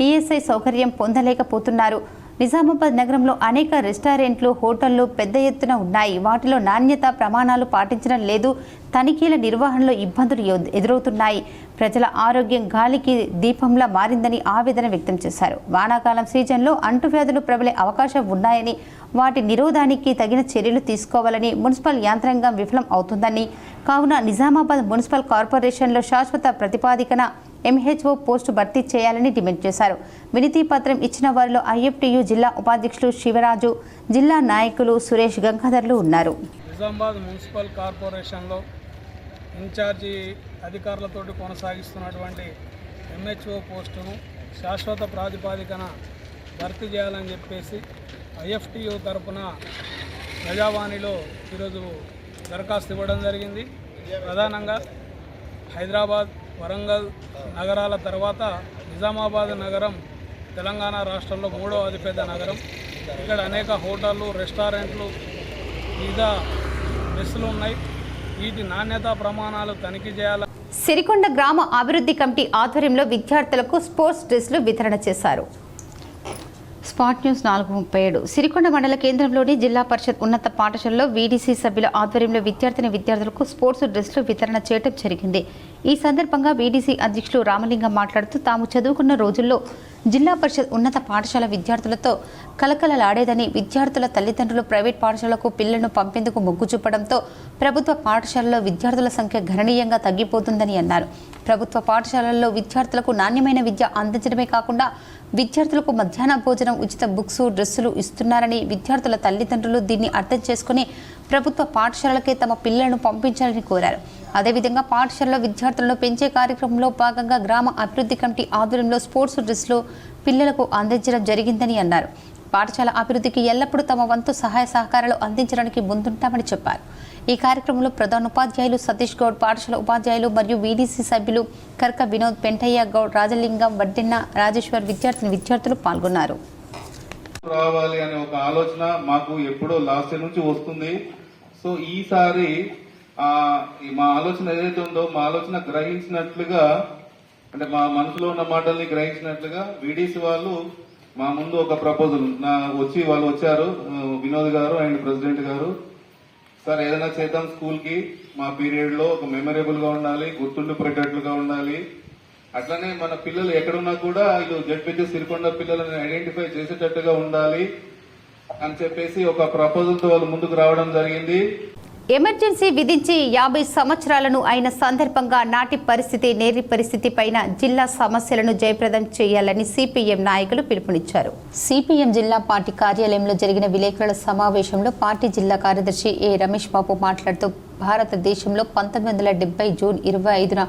ఈఎస్ఐ సౌకర్యం పొందలేకపోతున్నారు. నిజామాబాద్ నగరంలో అనేక రెస్టారెంట్లు, హోటళ్లు పెద్ద ఎత్తున ఉన్నాయి. వాటిలో నాణ్యత ప్రమాణాలు పాటించడం లేదు. తనిఖీల నిర్వహణలో ఇబ్బందులు ఎదురవుతున్నాయి. ప్రజల ఆరోగ్యం గాలికి దీపంలా మారిందని ఆవేదన వ్యక్తం చేశారు. వానాకాలం సీజన్లో అంటువ్యాధులు ప్రబలే అవకాశం ఉన్నాయని, వాటి నిరోధానికి తగిన చర్యలు తీసుకోవాలని మున్సిపల్ యంత్రాంగం విఫలం అవుతుందని, కావున నిజామాబాద్ మున్సిపల్ కార్పొరేషన్లో శాశ్వత ప్రతిపాదికన MHO పోస్టు భర్తీ చేయాలని డిమాండ్ చేశారు. వినతి పత్రం ఇచ్చిన వారిలో IFTU జిల్లా ఉపాధ్యక్షులు శివరాజు, జిల్లా నాయకులు సురేష్, గంగాధర్లు ఉన్నారు. నిజామాబాద్ మున్సిపల్ కార్పొరేషన్లో ఇన్ఛార్జి అధికారులతో కొనసాగిస్తున్నటువంటి MHO పోస్టును శాశ్వత ప్రాతిపాదికన భర్తీ చేయాలని చెప్పేసి IFTU తరపున ప్రజావాణిలో ఈరోజు దరఖాస్తు ఇవ్వడం జరిగింది. ప్రధానంగా హైదరాబాద్, వరంగల్ నగరాల తర్వాత నిజామాబాద్ నగరం తెలంగాణ రాష్ట్రంలో 3వ అతిపెద్ద నగరం. ఇక్కడ అనేక హోటళ్ళు, రెస్టారెంట్లు, వివిధ మెస్సులు ఉన్నాయి. వీటి నాణ్యతా ప్రమాణాలు తనిఖీ చేయాలి. సిరికొండ గ్రామ అభివృద్ధి కమిటీ ఆధ్వర్యంలో విద్యార్థులకు స్పోర్ట్స్ డ్రెస్లు వితరణ చేశారు. Spot news 4:37. సిరికొండ మండల కేంద్రంలోని జిల్లా పరిషత్ ఉన్నత పాఠశాలలో VDC సభ్యుల ఆధ్వర్యంలో విద్యార్థులకు స్పోర్ట్స్ డ్రెస్లు వితరణ చేయడం జరిగింది. ఈ సందర్భంగా VDC అధ్యక్షులు రామలింగం మాట్లాడుతూ తాము చదువుకున్న రోజుల్లో జిల్లా పరిషత్ ఉన్నత పాఠశాల విద్యార్థులతో కలకలలాడేదని, విద్యార్థుల తల్లిదండ్రులు ప్రైవేట్ పాఠశాలకు పిల్లలను పంపేందుకు మొగ్గు చూపడంతో ప్రభుత్వ పాఠశాలలో విద్యార్థుల సంఖ్య గణనీయంగా తగ్గిపోతుందని అన్నారు. ప్రభుత్వ పాఠశాలల్లో విద్యార్థులకు నాణ్యమైన విద్య అందించడమే కాకుండా విద్యార్థులకు మధ్యాహ్న భోజనం, ఉచిత బుక్స్, డ్రెస్సులు ఇస్తున్నారని, విద్యార్థుల తల్లిదండ్రులు దీన్ని అర్థం చేసుకుని ప్రభుత్వ పాఠశాలకే తమ పిల్లలను పంపించాలని కోరారు. అదేవిధంగా పాఠశాలలో విద్యార్థులను పెంచే కార్యక్రమంలో భాగంగా గ్రామ అభివృద్ధి కమిటీ ఆధ్వర్యంలో స్పోర్ట్స్ డ్రెస్లు పిల్లలకు అందించడం జరిగిందని అన్నారు. పాఠశాల అభివృద్ధికి ఎల్లప్పుడూ తమ వంతు సహాయ సహకారాలు అందించడానికి ముందుంటామని చెప్పారు. ఈ కార్యక్రమంలో ప్రధాన ఉపాధ్యాయులు సతీష్ గౌడ్, పాఠశాల ఉపాధ్యాయులు మరియు VDC సభ్యులు కర్క వినోద్, పెంటయ్య గౌడ్, రాజలింగం, వడ్డెన్న, రాజేశ్వర్, విద్యార్థులు పాల్గొన్నారు. రావాలి అనే ఒక ఆలోచన మాకు ఎప్పుడో లాస్ట్ ఇయర్ నుంచి వస్తుంది. సో ఈసారి మా ఆలోచన ఏదైతే ఉందో మా ఆలోచన గ్రహించినట్లుగా, అంటే మా మనసులో ఉన్న మాటల్ని గ్రహించినట్లుగా VDC వాళ్ళు మా ముందు ఒక ప్రపోజల్ వాళ్ళు వచ్చారు, వినోద్ గారు అండ్ ప్రెసిడెంట్ గారు. సార్ ఏదైనా చేద్దాం స్కూల్ కి, మా పీరియడ్ లో ఒక మెమరబుల్ గా ఉండాలి, గుర్తుండిపోయేటట్లుగా ఉండాలి, అట్లనే మన పిల్లలు ఎక్కడున్నా కూడా వీళ్ళు జడ్పీటీ సిరికొండ పిల్లలని ఐడెంటిఫై చేసేటట్టుగా ఉండాలి అని చెప్పేసి ఒక ప్రపోజల్ తో వాళ్ళు ముందుకు రావడం జరిగింది. ఎమర్జెన్సీ విధించి 50 సంవత్సరాలను అయిన సందర్భంగా నాటి పరిస్థితి, నేటి పరిస్థితి పైన జిల్లా సమస్యలను జయప్రదం చేయాలని CPM నాయకులు పిలుపునిచ్చారు. CPM జిల్లా పార్టీ కార్యాలయంలో జరిగిన విలేకరుల సమావేశంలో పార్టీ జిల్లా కార్యదర్శి రమేష్ బాబు మాట్లాడుతూ భారతదేశంలో 1970 జూన్ 25న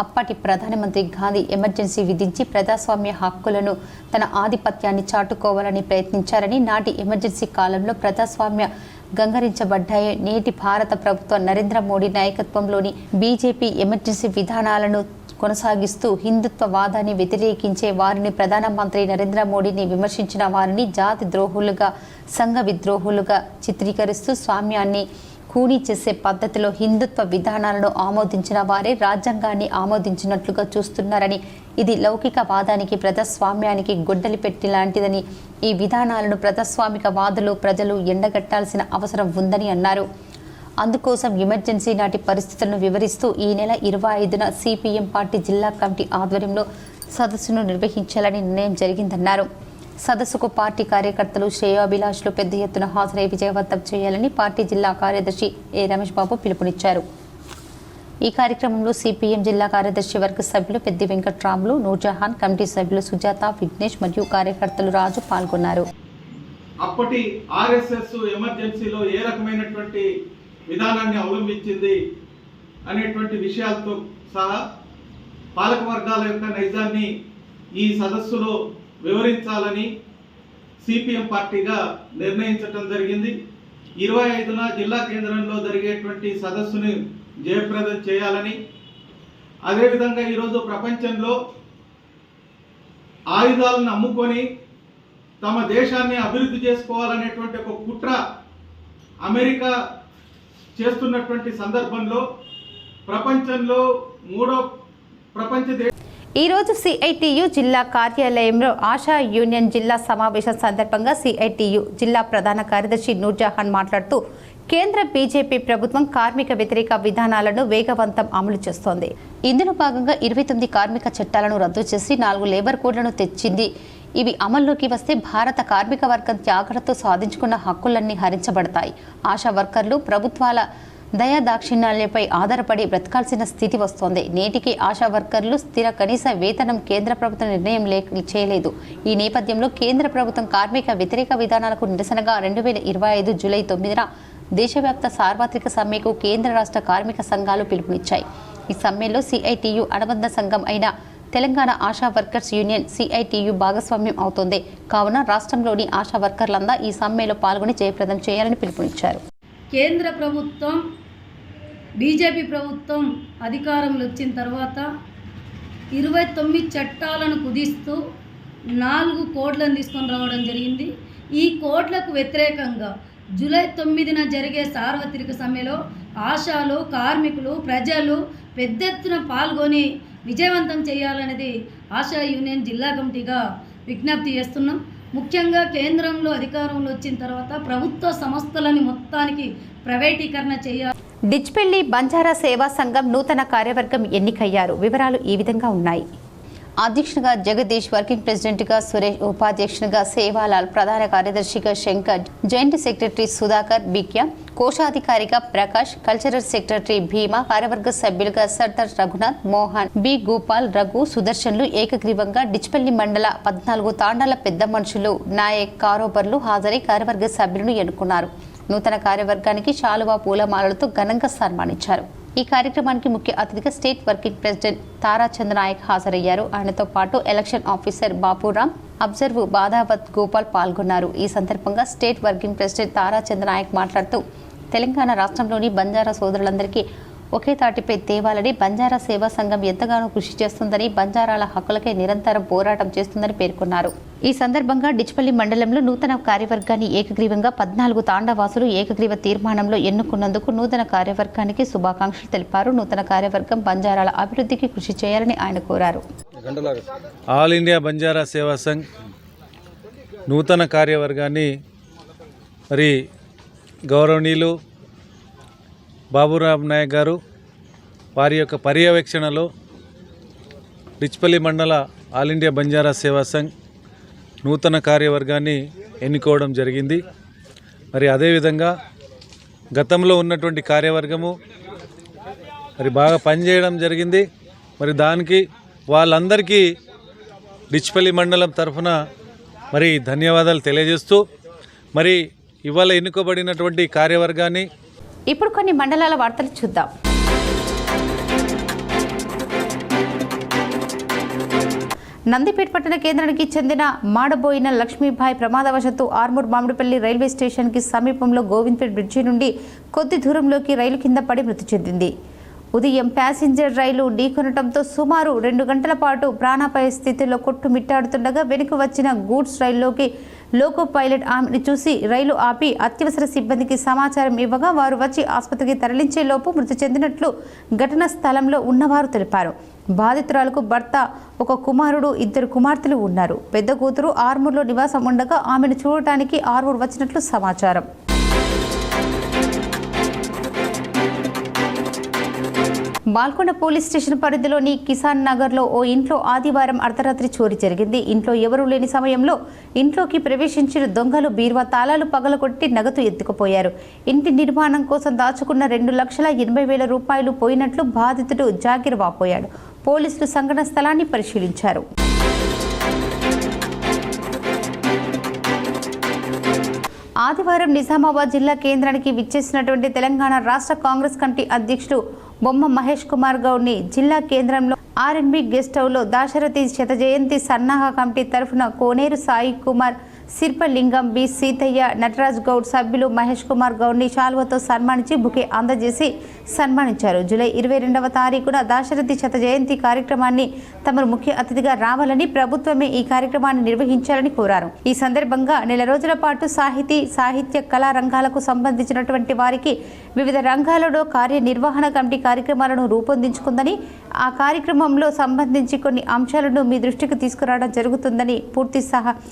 అప్పటి ప్రధానమంత్రి గాంధీ ఎమర్జెన్సీ విధించి ప్రజాస్వామ్య హక్కులను, తన ఆధిపత్యాన్ని చాటుకోవాలని ప్రయత్నించారని, నాటి ఎమర్జెన్సీ కాలంలో ప్రజాస్వామ్య గంగరించబడ్డాయి. నేటి భారత ప్రభుత్వం నరేంద్ర మోడీ నాయకత్వంలోని BJP ఎమర్జెన్సీ విధానాలను కొనసాగిస్తూ హిందుత్వ వాదాన్ని వ్యతిరేకించే వారిని, ప్రధానమంత్రి నరేంద్ర మోడీని విమర్శించిన వారిని జాతి ద్రోహులుగా, సంఘ విద్రోహులుగా చిత్రీకరిస్తూ స్వామ్యాన్ని కూనీ చేసే పద్ధతిలో హిందుత్వ విధానాలను ఆమోదించిన వారే రాజ్యాంగాన్ని ఆమోదించినట్లుగా చూస్తున్నారని, ఇది లౌకికవాదానికి, ప్రజాస్వామ్యానికి గొడ్డలి పెట్టి లాంటిదని, ఈ విధానాలను ప్రజాస్వామిక వాదులు, ప్రజలు ఎండగట్టాల్సిన అవసరం ఉందని అన్నారు. అందుకోసం ఎమర్జెన్సీ నాటి పరిస్థితులను వివరిస్తూ ఈ నెల 25న CPM పార్టీ జిల్లా కమిటీ ఆధ్వర్యంలో సదస్సును నిర్వహించాలని నిర్ణయం జరిగిందన్నారు. సదస్సుకు పార్టీ కార్యకర్తలు, శ్రేయోభిలాషులు పెద్ద ఎత్తున హాజరై విజయవంతం చేయాలని పార్టీ జిల్లా కార్యదర్శి రమేష్ బాబు పిలుపునిచ్చారు. ఈ కార్యక్రమంలో CPM జిల్లా కార్యదర్శి వర్గ సభ్యులు పెద్ది వెంకట్రాములు, నూర్జహాన్, కమిటీ సభ్యులు సుజాత, విఘ్నేష్ మరియు కార్యకర్తలు రాజు పాల్గొన్నారు. అప్పటి RSS ఎమర్జెన్సీలో ఏ రకమైనటువంటి విధానాన్ని అవలంబించింది అనేటువంటి విషయాలతో సహా పాలక వర్గాల యొక్క నైజాన్ని ఈ సదస్సులో వివరించాలని CPM పార్టీగా నిర్ణయించడం జరిగింది. 25న జిల్లా కేంద్రంలో జరిగేటువంటి సదస్సుని జయప్రదం చేయాలని, అదేవిధంగా ఈరోజు ప్రపంచంలో ఆయుధాలను అమ్ముకొని తమ దేశాన్ని అభివృద్ధి చేసుకోవాలనేటువంటి ఒక కుట్ర అమెరికా చేస్తున్నటువంటి సందర్భంలో ప్రపంచంలో 3వ ప్రపంచ ఈరోజు CITU జిల్లా కార్యాలయంలో ఆశా యూనియన్ జిల్లా సమావేశం సందర్భంగా CITU జిల్లా ప్రధాన కార్యదర్శి నూర్జహాన్ మాట్లాడుతూ కేంద్ర బీజేపీ ప్రభుత్వం కార్మిక వ్యతిరేక విధానాలను వేగవంతం అమలు చేస్తోంది. ఇందులో భాగంగా 29 కార్మిక చట్టాలను రద్దు చేసి 4 లేబర్ కోడ్లను తెచ్చింది. ఇవి అమల్లోకి వస్తే భారత కార్మిక వర్గం త్యాగాలతో సాధించుకున్న హక్కులన్నీ హరించబడతాయి. ఆశా వర్కర్లు ప్రభుత్వాల దయాదాక్షిణ్యాలపై ఆధారపడి బ్రతకాల్సిన స్థితి వస్తోంది. నేటికి ఆశా వర్కర్లు స్థిర కనీస వేతనం కేంద్ర ప్రభుత్వం నిర్ణయం చేయలేదు. ఈ నేపథ్యంలో కేంద్ర ప్రభుత్వం కార్మిక వ్యతిరేక విధానాలకు నిరసనగా 2025 జూలై 9న దేశవ్యాప్త సార్వత్రిక సమ్మెకు కేంద్ర రాష్ట్ర కార్మిక సంఘాలు పిలుపునిచ్చాయి. ఈ సమ్మెలో సిఐటియు అనుబంధ సంఘం అయిన Telangana ASHA workers union CITU భాగస్వామ్యం అవుతోంది. కావున రాష్ట్రంలోని ఆశా వర్కర్లంతా ఈ సమ్మెలో పాల్గొని జయప్రదం చేయాలని పిలుపునిచ్చారు. కేంద్ర ప్రభుత్వం బీజేపీ ప్రభుత్వం అధికారంలో వచ్చిన తర్వాత 29 చట్టాలను కుదిస్తూ 4 కోడ్లను తీసుకొని రావడం జరిగింది. ఈ కోడ్లకు వ్యతిరేకంగా జూలై 9న జరిగే సార్వత్రిక సమ్మెలో ఆశాలు, కార్మికులు, ప్రజలు పెద్ద ఎత్తున పాల్గొని విజయవంతం చేయాలనేది ఆశా యూనియన్ జిల్లా కమిటీగా విజ్ఞప్తి చేస్తున్నాం. ముఖ్యంగా కేంద్రంలో అధికారంలో వచ్చిన తర్వాత ప్రభుత్వ సంస్థలని మొత్తానికి ప్రైవేటీకరణ చేయాలి. డిచ్పల్లి బంజారా సేవా సంఘం నూతన కార్యవర్గం ఎన్నికయ్యారు. వివరాలు ఈ విధంగా ఉన్నాయి. అధ్యక్షునిగా జగదీష్, వర్కింగ్ ప్రెసిడెంట్గా సురేష్, ఉపాధ్యక్షునిగా సేవాలాల్, ప్రధాన కార్యదర్శిగా శంకర్, జాయింట్ సెక్రటరీ సుధాకర్ బిక్యా, కోశాధికారిగా ప్రకాష్, కల్చరల్ సెక్రటరీ భీమా, కార్యవర్గ సభ్యులుగా సర్దార్ రఘునాథ్, మోహన్, బి గోపాల్, రఘు, సుదర్శన్లు ఏకగ్రీవంగా డిచ్పల్లి మండల 14 తాండాల పెద్ద మనుషులు, నాయక్, కారోబర్లు హాజరై కార్యవర్గ సభ్యులను ఎన్నుకున్నారు. నూతన కార్యవర్గానికి శాలువా పూలమాలలతో ఘనంగా సన్మానించారు. ఈ కార్యక్రమానికి ముఖ్య అతిథిగా state working president Tarachand Naik హాజరయ్యారు. ఆయనతో పాటు election officer Bapuram, observer Badavath Gopal పాల్గొన్నారు. ఈ సందర్భంగా state working president Tarachand Naik మాట్లాడుతూ తెలంగాణ రాష్ట్రంలోని బంజారా సోదరులందరికీ ఒకే తాటిపై తేవాలని బంజారా సేవా సంఘం ఎంతగానో కృషి చేస్తుందని, బంజారాల హక్కులకై నిరంతరం పోరాటం చేస్తుందని పేర్కొన్నారు. ఈ సందర్భంగా డిచ్పల్లి మండలంలో నూతన కార్యవర్గాన్ని ఏకగ్రీవంగా 14 తాండవాసులు ఏకగ్రీవ తీర్మానంలో ఎన్నుకున్నందుకు నూతన కార్యవర్గానికి శుభాకాంక్షలు తెలిపారు. నూతన కార్యవర్గం బంజారాల అభివృద్ధికి కృషి చేయాలని ఆయన కోరారు. ఆల్ ఇండియా బంజారా సేవా సంఘ్ నూతన కార్యవర్గాన్ని మరి గౌరవనీయులు బాబురామ్ నాయక్ గారు వారి యొక్క పర్యవేక్షణలో డిచ్పల్లి మండల ఆల్ ఇండియా బంజారా సేవా సంఘ్ నూతన కార్యవర్గాన్ని ఎన్నుకోవడం జరిగింది. మరి అదేవిధంగా గతంలో ఉన్నటువంటి కార్యవర్గము మరి బాగా పనిచేయడం జరిగింది. మరి దానికి వాళ్ళందరికీ డిచ్పల్లి మండలం తరఫున మరి ధన్యవాదాలు తెలియజేస్తూ మరి ఇవాళ ఎన్నుకోబడినటువంటి కార్యవర్గాన్ని ఇప్పుడు కొన్ని మండలాల వార్తలు చూద్దాం. నందిపేట పట్టణ కేంద్రానికి చెందిన మాడబోయిన లక్ష్మీబాయి ప్రమాదవశాత్తు ఆర్మూర్ మామిడిపల్లి రైల్వే స్టేషన్కి సమీపంలో గోవింద్పేట బ్రిడ్జి నుండి కొద్ది దూరంలోకి రైలు కింద పడి మృతి చెందింది. ఉదయం ప్యాసింజర్ రైలు ఢీకొనడంతో సుమారు 2 గంటల పాటు ప్రాణాపాయ స్థితిలో కొట్టుమిట్టాడుతుండగా వెనుక వచ్చిన గూడ్స్ రైల్లోకి లోకో పైలట్ ఆమెను చూసి రైలు ఆపి అత్యవసర సిబ్బందికి సమాచారం ఇవ్వగా వారు వచ్చి ఆసుపత్రికి తరలించే లోపు మృతి చెందినట్లు ఘటనా స్థలంలో ఉన్నవారు తెలిపారు. బాధితురాలకు భర్త, ఒక కుమారుడు, 2 కుమార్తెలు ఉన్నారు. పెద్ద కూతురు ఆర్మూర్లో నివాసం ఉండగా ఆమెను చూడటానికి ఆర్మూర్ వచ్చినట్లు సమాచారం. బాల్కొండ పోలీస్ స్టేషన్ పరిధిలోని కిసాన్ నగర్లో ఓ ఇంట్లో ఆదివారం అర్ధరాత్రి చోరీ జరిగింది. ఇంట్లో ఎవరూ లేని సమయంలో ఇంట్లోకి ప్రవేశించిన దొంగలు బీరువా తాళాలు పగలగొట్టి నగదు ఎత్తుకుపోయారు. ఇంటి నిర్మాణం కోసం దాచుకున్న 2,80,000 రూపాయలు పోయినట్లు బాధితుడు జాగిర్ వాపోయాడు. పోలీసులు సంఘటన స్థలాన్ని పరిశీలించారు. ఆదివారం నిజామాబాద్ జిల్లా కేంద్రానికి విచ్చేసినటువంటి తెలంగాణ రాష్ట్ర కాంగ్రెస్ కమిటీ అధ్యక్షుడు బొమ్మ మహేష్ కుమార్ గౌడ్ని జిల్లా కేంద్రంలో ఆర్ఎన్బి గెస్ట్ హౌస్లో దాశరథి శత జయంతి సన్నాహ కమిటీ తరఫున కోనేరు సాయి కుమార్, శిల్పలింగం, బి సీతయ్య, నటరాజ్ గౌడ్ సభ్యులు మహేష్ కుమార్ గౌడ్ని శాలువతో సన్మానించి బుకే అందజేసి సన్మానించారు. జూలై 22వ తారీఖున దాశరథి శత జయంతి కార్యక్రమాన్ని తమరు ముఖ్య అతిథిగా రావాలని, ప్రభుత్వమే ఈ కార్యక్రమాన్ని నిర్వహించాలని కోరారు. ఈ సందర్భంగా నెల రోజుల పాటు సాహిత్య కళా రంగాలకు సంబంధించినటువంటి వారికి వివిధ రంగాలలో కార్యనిర్వహణ కమిటీ కార్యక్రమాలను రూపొందించుకుందని, ఆ కార్యక్రమంలో సంబంధించి కొన్ని అంశాలను మీ దృష్టికి తీసుకురావడం జరుగుతుందని,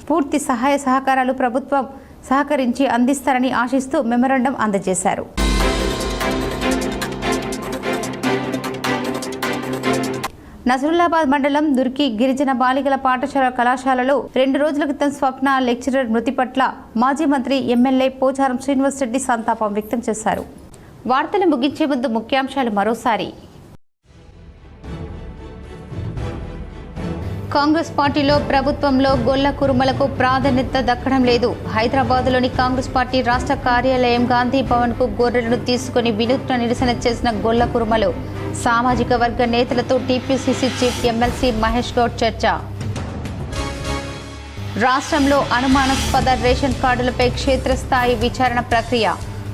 పూర్తి సహాయ సహకారాలు ప్రభుత్వం సహకరించి అందిస్తారని ఆశిస్తూ మెమరాండం అందజేశారు. నసరుల్లాబాద్ మండలం దుర్కి గిరిజన బాలికల పాఠశాల కళాశాలలో 2 రోజుల క్రితం స్వప్న లెక్చరర్ మృతి పట్ల మాజీ మంత్రి ఎమ్మెల్యే పోచారం శ్రీనివాస్ రెడ్డి సంతాపం వ్యక్తం చేశారు. వార్తలు ముగించే ముందు ముఖ్యాంశాలు మరోసారి. కాంగ్రెస్ పార్టీలో ప్రభుత్వంలో గొల్ల కురుమలకు ప్రాధాన్యత దక్కడం లేదు. హైదరాబాద్లోని కాంగ్రెస్ పార్టీ రాష్ట్ర కార్యాలయం గాంధీ భవన్కు గొర్రెలను తీసుకుని వినూత్న నిరసన చేసిన గొల్ల కురుమలు. సామాజిక వర్గ నేతలతో TPCC chief MLC Mahesh Goud చర్చ. రాష్ట్రంలో అనుమానాస్పద రేషన్ కార్డులపై క్షేత్రస్థాయి విచారణ ప్రక్రియ.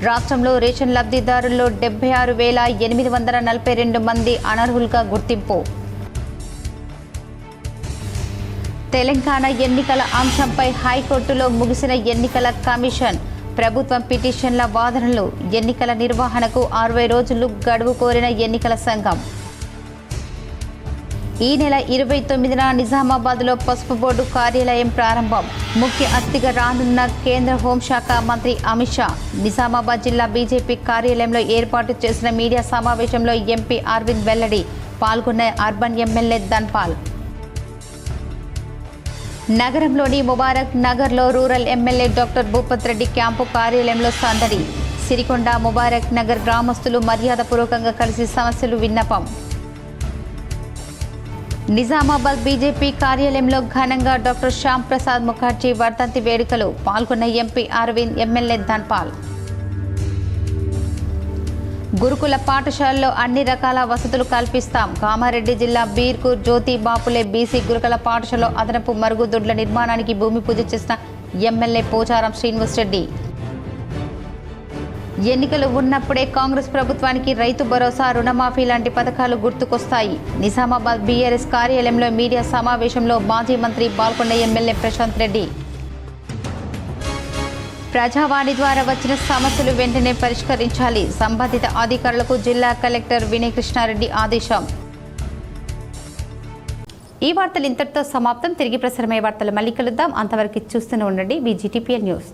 రాష్ట్రంలో రేషన్ లబ్ధిదారుల్లో 76,842 మంది అనర్హులుగా గుర్తింపు. తెలంగాణ ఎన్నికల అంశంపై హైకోర్టులో ముగిసిన ఎన్నికల కమిషన్. ప్రభుత్వం పిటిషన్ల వాదనలు. ఎన్నికల నిర్వహణకు 60 రోజులు గడువు కోరిన ఎన్నికల సంఘం. ఈ నెల 29న నిజామాబాద్లో పసుపు బోర్డు కార్యాలయం ప్రారంభం. ముఖ్య అతిథిగా రానున్న కేంద్ర హోంశాఖ మంత్రి అమిత్ షా. నిజామాబాద్ జిల్లా బీజేపీ కార్యాలయంలో ఏర్పాటు చేసిన మీడియా సమావేశంలో ఎంపీ అరవింద్ వెల్లడి. పాల్గొన్న అర్బన్ ఎమ్మెల్యే ధన్పాల్. నగరంలోని ముబారక్ నగర్లో rural MLA doctor Bhupat Reddy camp కార్యాలయంలో సందడి. సిరికొండ ముబారక్ నగర్ గ్రామస్తులు మర్యాదపూర్వకంగా కలిసి సమస్యలు విన్నపం. నిజామాబాద్ బీజేపీ కార్యాలయంలో ఘనంగా డాక్టర్ శ్యామ్ ప్రసాద్ ముఖర్జీ వర్ధంతి వేడుకలు. పాల్గొన్న ఎంపీ అరవింద్, ఎమ్మెల్యే ధన్పాల్. గురుకుల పాఠశాలలో అన్ని రకాల వసతులు కల్పిస్తాం. కామారెడ్డి జిల్లా బీర్కూర్ జ్యోతి బాపులే బీసీ గురుకుల పాఠశాలలో అదనపు మరుగుదొడ్ల నిర్మాణానికి భూమి పూజ చేసిన ఎమ్మెల్యే పోచారం శ్రీనివాస్ రెడ్డి. ఎన్నికలు ఉన్నప్పుడే కాంగ్రెస్ ప్రభుత్వానికి రైతు భరోసా, రుణమాఫీ లాంటి పథకాలు గుర్తుకొస్తాయి. నిజామాబాద్ బీఆర్ఎస్ కార్యాలయంలో మీడియా సమావేశంలో మాజీ మంత్రి బాల్కొండ ఎమ్మెల్యే ప్రశాంత్ రెడ్డి. ప్రజావాణి ద్వారా వచ్చిన సమస్యలు వెంటనే పరిష్కరించాలి. సంబంధిత అధికారులకు జిల్లా కలెక్టర్ వినయ్ కృష్ణారెడ్డి ఆదేశం. ఈ వార్తలు ఇంతటితో సమాప్తం. తిరిగి ప్రసారమయ్యే వార్తలు మళ్ళీ కలుద్దాం. అంతవరకు చూస్తూనే ఉండండి BGTPL న్యూస్.